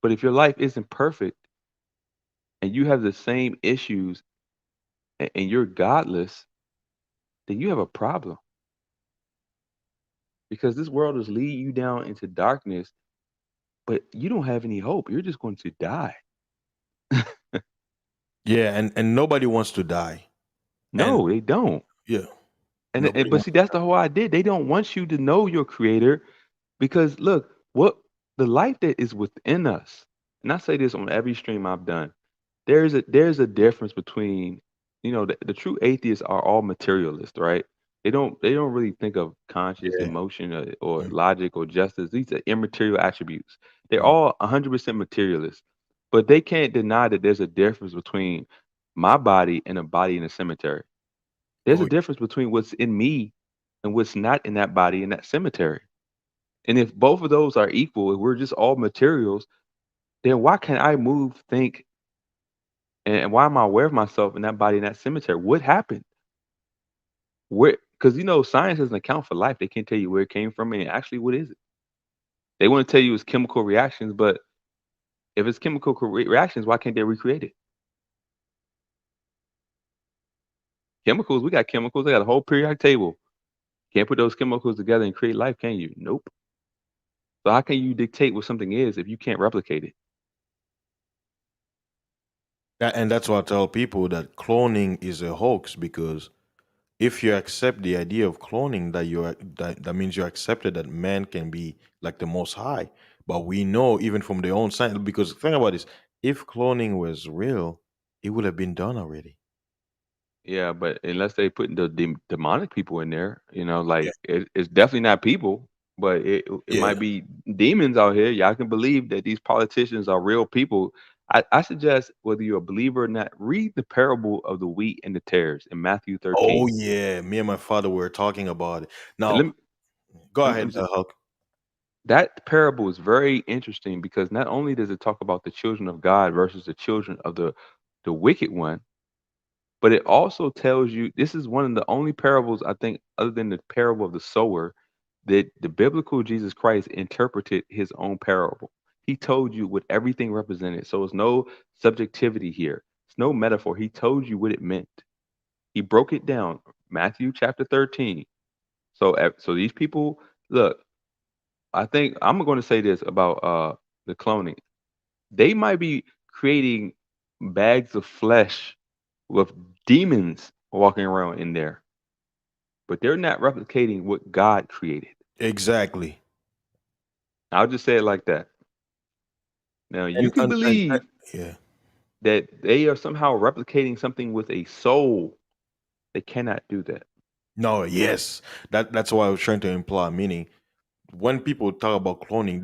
Speaker 2: But if your life isn't perfect and you have the same issues and you're godless, then you have a problem because this world is leading you down into darkness but you don't have any hope. You're just going to die.
Speaker 1: Yeah, and nobody wants to die. And
Speaker 2: No, they don't.
Speaker 1: yeah,
Speaker 2: And
Speaker 1: nobody
Speaker 2: but
Speaker 1: wants
Speaker 2: see,
Speaker 1: to
Speaker 2: that's the whole idea. They don't want you to know your creator because look, what the life that is within us, and I say this on every stream I've done, there's a difference between, the true atheists are all materialists, right? They don't really think of conscious
Speaker 1: die.
Speaker 2: emotion or
Speaker 1: Yeah.
Speaker 2: logic or justice. These are immaterial attributes. They're
Speaker 1: Mm.
Speaker 2: all 100% materialists, but they can't deny that there's a difference between my body and a body in a cemetery. There's a
Speaker 1: Oh,
Speaker 2: difference between what's in me and what's not in that body in that cemetery. And if both of those are equal, if we're just all materials, then why can't I move, think, and why am I aware of myself in that body in that cemetery? What happened? Where? Because science doesn't account for life. They can't tell you where it came from and actually what is it. They want to tell you it's chemical reactions, but if it's chemical reactions, why can't they recreate it? Chemicals, we got chemicals. They got a whole periodic table. Can't put those chemicals together and create life, can you? Nope. So how can you dictate what something is if you can't replicate it?
Speaker 1: and that's why I tell people that cloning is a hoax because if you accept the idea of cloning, that means you accepted that man can be like the Most High. But we know even from their own science, because think about this: if cloning was real, it would have been done already.
Speaker 2: Yeah, but unless they put the demonic people in there,
Speaker 1: Yeah,
Speaker 2: like it's definitely not people, but it
Speaker 1: yeah.
Speaker 2: might be demons out here. Y'all can believe that these politicians are real people. I suggest whether you're a believer or not, read the parable of the wheat and the tares in Matthew
Speaker 1: Oh
Speaker 2: 13.
Speaker 1: yeah, me and my father were talking about it.
Speaker 2: And
Speaker 1: Now, go
Speaker 2: let
Speaker 1: ahead,
Speaker 2: me just,
Speaker 1: Hulk.
Speaker 2: that parable is very interesting because not only does it talk about the children of God versus the children of the wicked one, but it also tells you this is one of the only parables I think, other than the parable of the sower, that the biblical Jesus Christ interpreted his own parable. He told you what everything represented. So it's no subjectivity here. It's no metaphor. He told you what it meant. He broke it down. Matthew chapter 13. So these people, look, I think I'm going to say this about the cloning. They might be creating bags of flesh with demons walking around in there, but they're not replicating what God created.
Speaker 1: Exactly.
Speaker 2: I'll just say it like that. Now, you
Speaker 1: And,
Speaker 2: can
Speaker 1: and
Speaker 2: believe
Speaker 1: yeah.
Speaker 2: that they are somehow replicating something with a soul. They cannot do that.
Speaker 1: No, yes. That's why I was trying to imply. Meaning, when people talk about cloning,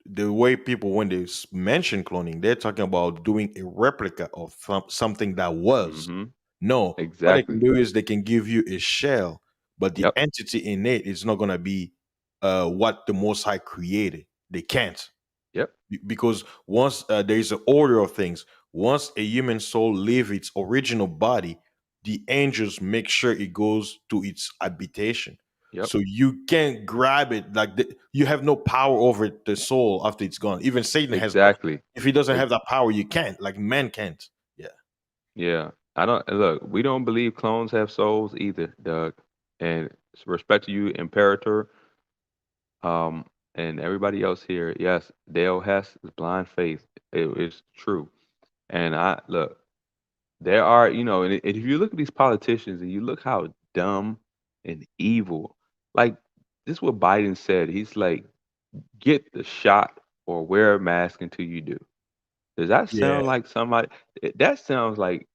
Speaker 1: the way people when they mention cloning, they're talking about doing a replica of something that was.
Speaker 2: Hmm.
Speaker 1: No, what they can
Speaker 2: Exactly.
Speaker 1: do is they can give you a shell, but the
Speaker 2: Yep.
Speaker 1: entity in it is not gonna be what the Most High created. They can't.
Speaker 2: Yep.
Speaker 1: Because once there is an order of things, once a human soul leaves its original body, the angels make sure it goes to its habitation.
Speaker 2: Yep.
Speaker 1: So you can't grab it like you have no power over the soul after it's gone. Even Satan has no.
Speaker 2: Exactly.
Speaker 1: If he doesn't
Speaker 2: Ex-
Speaker 1: have that power, you can't. Like man can't. Yeah.
Speaker 2: yeah. I don't look. We don't believe clones have souls either, Doug. And respect to you, Imperator, um, and everybody else here. Yes, Dale Hess is blind faith. It is true. And I look. There are, and if you look at these politicians and you look how dumb and evil, like this is what Biden said. He's like, get the shot or wear a mask until you do. Does that
Speaker 1: Yeah.
Speaker 2: sound like somebody? That sounds like,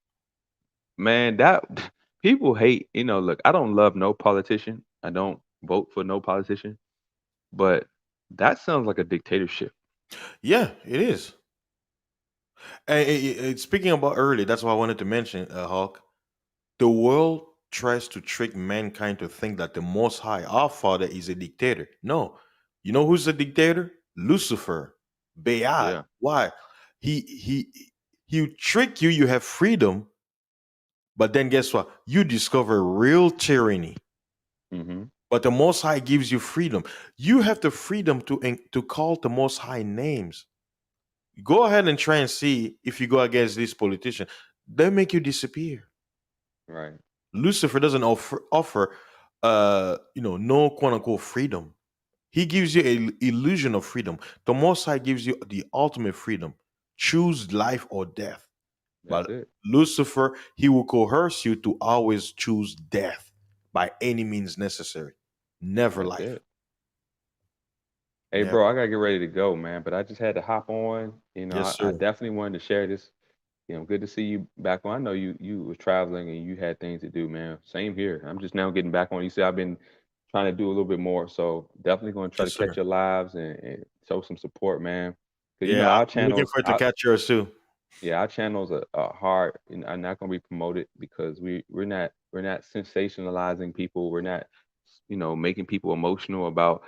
Speaker 2: man, that people hate, look, I don't love no politician. I don't vote for no politician, but that sounds like a dictatorship.
Speaker 1: Yeah, it is. And speaking about early, that's why I wanted to mention, Hawk. The world tries to trick mankind to think that the Most High, our Father, is a dictator. No. You know who's a dictator? Lucifer, Bayat.
Speaker 2: Yeah.
Speaker 1: Why? He trick you. You have freedom, but then guess what? You discover real tyranny.
Speaker 2: Hmm.
Speaker 1: But the Most High gives you freedom. You have the freedom to call the Most High names. Go ahead and try and see if you go against this politician. They make you disappear.
Speaker 2: Right.
Speaker 1: Lucifer doesn't offer no quote unquote freedom. He gives you an illusion of freedom. The Most High gives you the ultimate freedom. Choose life or death.
Speaker 2: That's
Speaker 1: But
Speaker 2: it.
Speaker 1: Lucifer, he will coerce you to always choose death by any means necessary. Never
Speaker 2: That's
Speaker 1: life.
Speaker 2: it. Hey,
Speaker 1: Never.
Speaker 2: bro, I gotta get ready to go, man. But I just had to hop on.
Speaker 1: Yes,
Speaker 2: I
Speaker 1: sir.
Speaker 2: definitely wanted to share this. Good to see you back on. I know you were traveling and you had things to do, man. Same here. I'm just now getting back on. You see, I've been trying to do a little bit more, so definitely going to try to
Speaker 1: Yes,
Speaker 2: catch
Speaker 1: sir.
Speaker 2: your lives and show some support, man. Because
Speaker 1: Yeah,
Speaker 2: our
Speaker 1: I'm looking
Speaker 2: channels,
Speaker 1: forward to catch yours too.
Speaker 2: yeah, our channels are hard and are not going to be promoted because we're not sensationalizing people. We're not, making people emotional about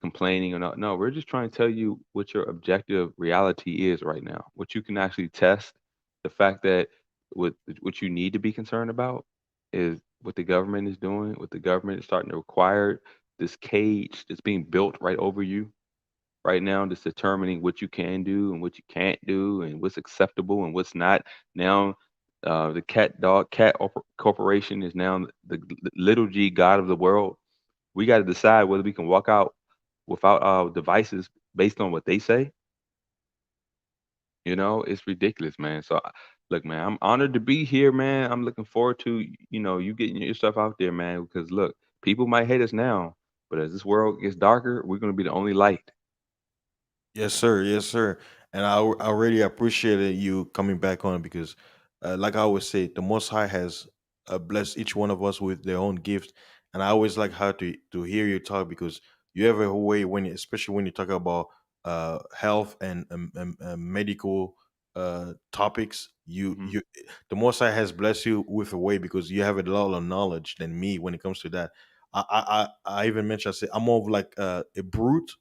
Speaker 2: complaining or not. No, we're just trying to tell you what your objective reality is right now. What you can actually test. The fact that what you need to be concerned about is what the government is doing. What the government is starting to require. This cage that's being built right over you right now that's determining what you can do and what you can't do and what's acceptable and what's not. Now, the corporation is now the little g god of the world. We got to decide whether we can walk out without our devices based on what they say. It's ridiculous, man. So, look, man, I'm honored to be here, man. I'm looking forward to you getting your stuff out there, man. Because look, people might hate us now, but as this world gets darker, we're gonna be the only light.
Speaker 1: Yes, sir. Yes, sir. And I really appreciated you coming back on because, like I always say, the Most High has blessed each one of us with their own gift. And I always like how to hear you talk because you have a way especially when you talk about health and medical topics.
Speaker 2: Hmm.
Speaker 1: The Most High has blessed you with a way because you have a lot of knowledge than me when it comes to that. I even mentioned I say I'm more of like a brute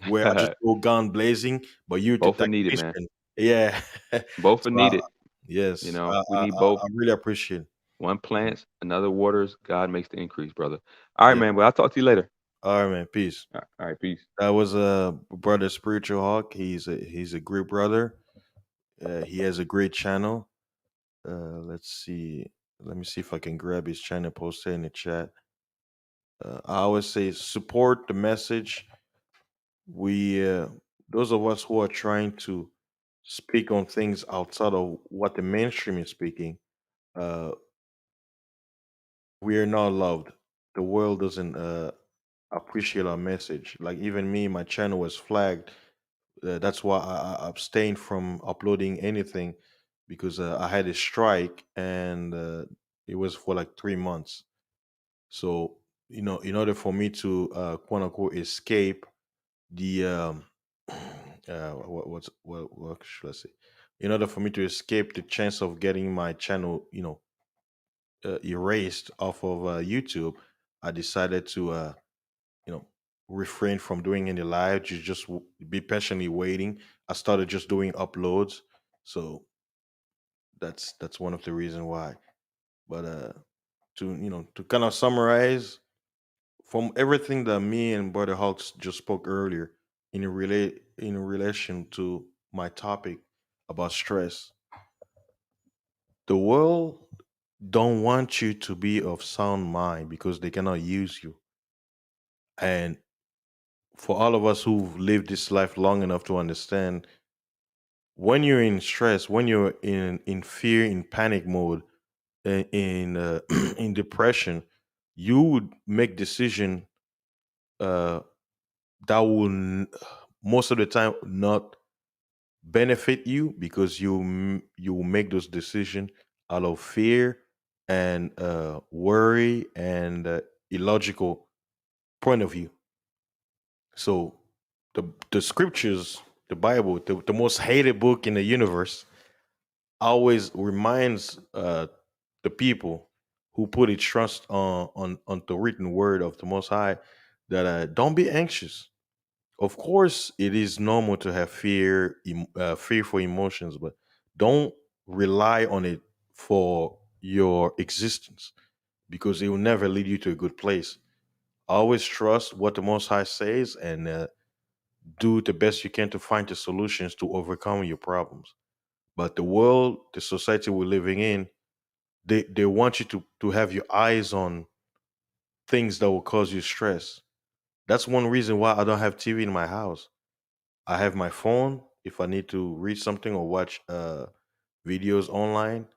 Speaker 1: where I just go gun blazing, but you're the
Speaker 2: Both are needed, man.
Speaker 1: technician. Yeah.
Speaker 2: Both are
Speaker 1: So,
Speaker 2: needed.
Speaker 1: yes,
Speaker 2: We need both.
Speaker 1: I really appreciate it.
Speaker 2: One plants, another waters. God makes the increase, brother. All right,
Speaker 1: Yeah.
Speaker 2: man. Well, I'll talk to you later.
Speaker 1: All right, man. Peace.
Speaker 2: All right, peace.
Speaker 1: That was brother Spiritual Hawk. He's a great brother. He has a great channel. Let's see. Let me see if I can grab his channel, post it in the chat. I always say support the message. We those of us who are trying to speak on things outside of what the mainstream is speaking, uh, we are not loved. The world doesn't appreciate our message. Like even me, my channel was flagged. That's why I abstained from uploading anything because I had a strike and it was for like 3 months. So in order for me to quote unquote escape the what should I say? In order for me to escape the chance of getting my channel, erased off of YouTube, I decided to you know refrain from doing any live. Just be patiently waiting. I started just doing uploads, so that's one of the reasons why. But to kind of summarize from everything that me and Brother Hawks just spoke earlier in relation to my topic about stress, the world don't want you to be of sound mind because they cannot use you. And for all of us who've lived this life long enough to understand, when you're in stress, when you're in fear, in panic mode, in in depression, you would make decision uh, that will most of the time not benefit you because you will make those decisions out of fear and worry and illogical point of view. So the scriptures, the Bible, the most hated book in the universe, always reminds the people who put its trust on the written word of the Most High that don't be anxious. Of course, it is normal to have fearful emotions, but don't rely on it for your existence because it will never lead you to a good place. Always trust what the Most High says and do the best you can to find the solutions to overcome your problems. But the world, the society we're living in, they want you to have your eyes on things that will cause you stress. That's one reason why I don't have TV in my house. I have my phone. If I need to read something or watch videos online,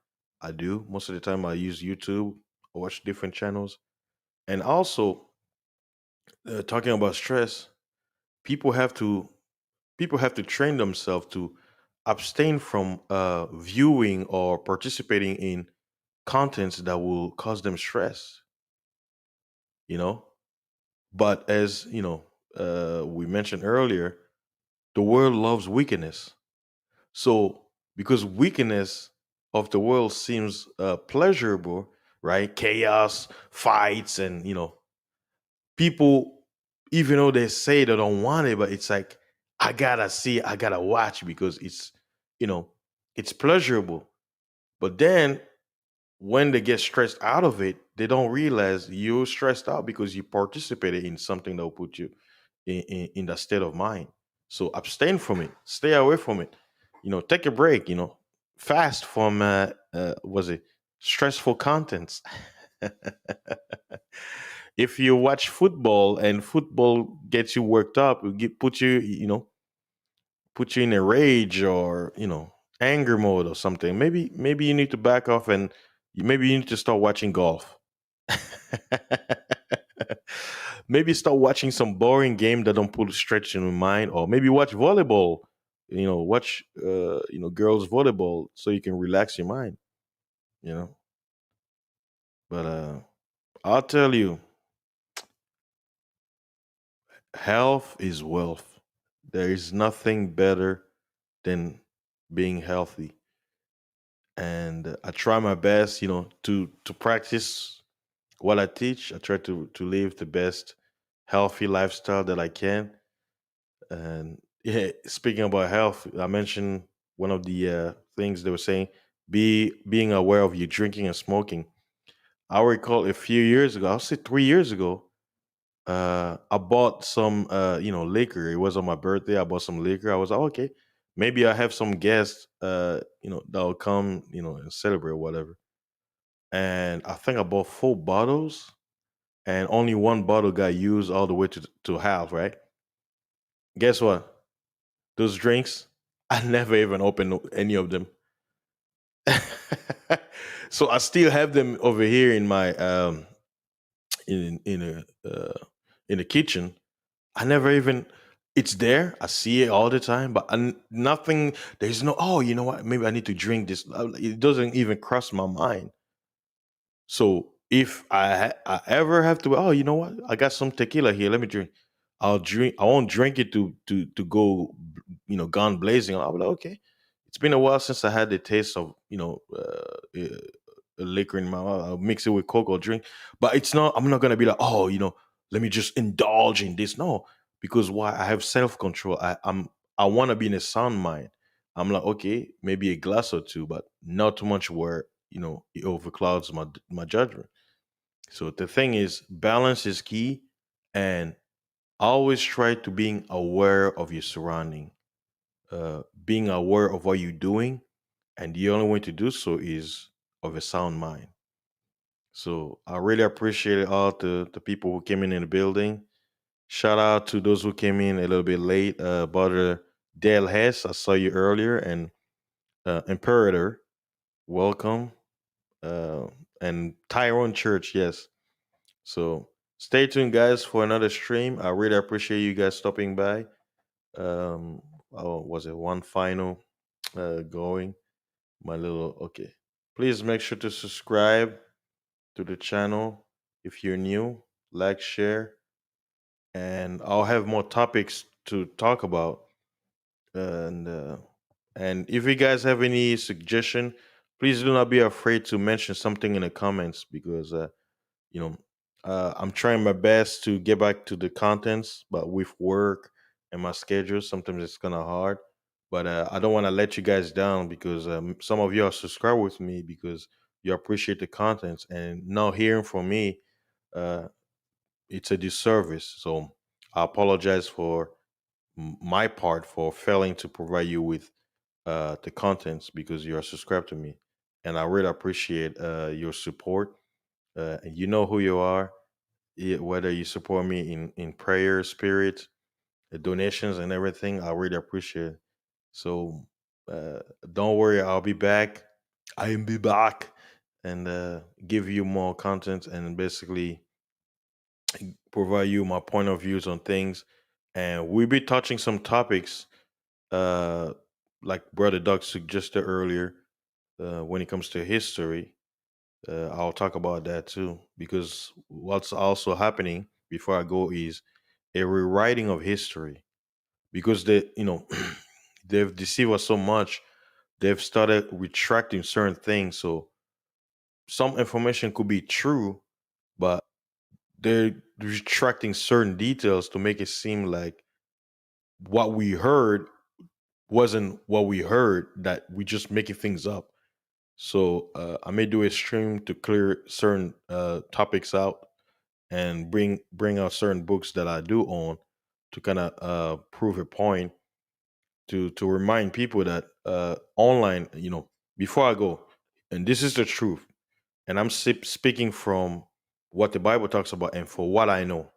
Speaker 1: I do. Most of the time, I use YouTube or watch different channels. And also, talking about stress, people have to people have to train themselves to abstain from viewing or participating in contents that will cause them stress. You know, but as we mentioned earlier, the world loves weakness. So, because weakness of the world seems pleasurable, right? Chaos, fights, and people, even though they say they don't want it, but it's like I gotta see, I gotta watch because you know, it's pleasurable. But then when they get stressed out of it, they don't realize you're stressed out because you participated in something that will put you in that state of mind. So abstain from it, stay away from it. Take a break. Fast from was it stressful contents. If you watch football and football gets you worked up, put you in a rage or anger mode or something. Maybe you need to back off and maybe you need to start watching golf. Maybe start watching some boring game that don't put stretch in your mind, or maybe watch volleyball. Watch girls volleyball so you can relax your mind. You know, but I'll tell you, health is wealth. There is nothing better than being healthy, and I try my best, to practice what I teach. I try to live the best healthy lifestyle that I can. And yeah, speaking about health, I mentioned one of the things they were saying, being aware of your drinking and smoking. I recall a few years ago, I'll say 3 years ago, I bought some liquor. It was on my birthday. I bought some liquor. I was like, okay, maybe I have some guests that'll come, and celebrate or whatever. And I think I bought 4 bottles, and only one bottle got used all the way to half, right? Guess what? Those drinks, I never even opened any of them. So I still have them over here in my in the kitchen. I never even it's there. I see it all the time, but nothing. There's no. Oh, you know what? Maybe I need to drink this. It doesn't even cross my mind. So if I ever have to, oh, you know what? I got some tequila here. Let me drink. I'll drink. I won't drink it to go, gone blazing. I'll be like, okay. It's been a while since I had the taste of a liquor in my mouth. I'll mix it with Coke or drink, but it's not. I'm not gonna be like, oh, let me just indulge in this. No, because why? I have self control. I want to be in a sound mind. I'm like, okay, maybe a glass or two, but not too much where it overclouds my judgment. So the thing is, balance is key, and always try to being aware of your surrounding, being aware of what you're doing, and the only way to do so is of a sound mind. So I really appreciate all the people who came in the building. Shout out to those who came in a little bit late. Brother Dale Hess, I saw you earlier, and Imperator, welcome. Uh, and Tyrone Church, yes. So stay tuned, guys, for another stream. I really appreciate you guys stopping by. Um, oh, was it one final going? My little okay. Please make sure to subscribe to the channel if you're new. Like, share, and I'll have more topics to talk about. And if you guys have any suggestion, please do not be afraid to mention something in the comments because you know I'm trying my best to get back to the contents, but with work and my schedule sometimes it's kind of hard. But I don't want to let you guys down because some of you are subscribed with me because you appreciate the contents, and not hearing from me, uh, it's a disservice. So I apologize for my part for failing to provide you with the contents because you are subscribed to me, and I really appreciate your support. And you know who you are. whether you support me in prayer, spirit, donations, and everything. I really appreciate it. So uh, don't worry, I'll be back. I will be back and give you more content and basically provide you my point of views on things. And we'll be touching some topics, uh, like Brother Doug suggested earlier, when it comes to history. I'll talk about that too, because what's also happening before I go is a rewriting of history, because they've deceived us so much. They've started retracting certain things. So some information could be true, but they're retracting certain details to make it seem like what we heard wasn't what we heard, that we just making things up. So I may do a stream to clear certain topics out and bring out certain books that I do own to kind of prove a point, to remind people that online, before I go, and this is the truth, and I'm speaking from what the Bible talks about and for what I know.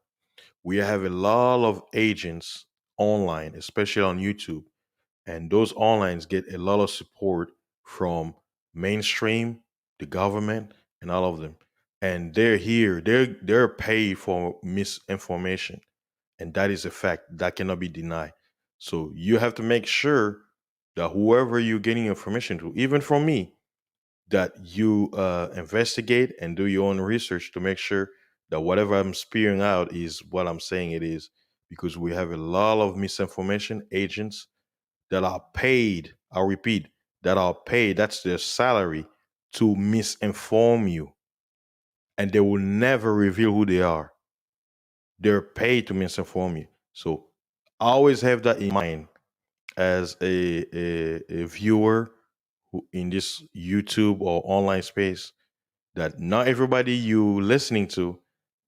Speaker 1: We have a lot of agents online, especially on YouTube, and those onlines get a lot of support from mainstream, the government, and all of them. And they're here. They're paid for misinformation, and that is a fact that cannot be denied. So you have to make sure that whoever you're getting information to, even from me, that you investigate and do your own research to make sure that whatever I'm spewing out is what I'm saying it is, because we have a lot of misinformation agents that are paid. I'll repeat, that are paid. That's their salary to misinform you, and they will never reveal who they are. They're paid to misinform you. So always have that in mind as a viewer in this YouTube or online space, that not everybody you listening to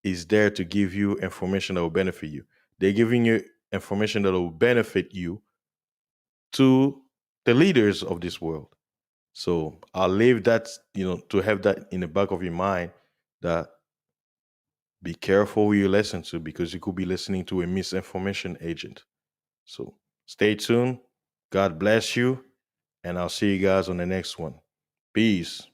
Speaker 1: is there to give you information that will benefit you. They're giving you information that will benefit you to the leaders of this world. So I'll leave that, to have that in the back of your mind, that be careful who you listen to, because you could be listening to a misinformation agent. So stay tuned. God bless you. And I'll see you guys on the next one. Peace.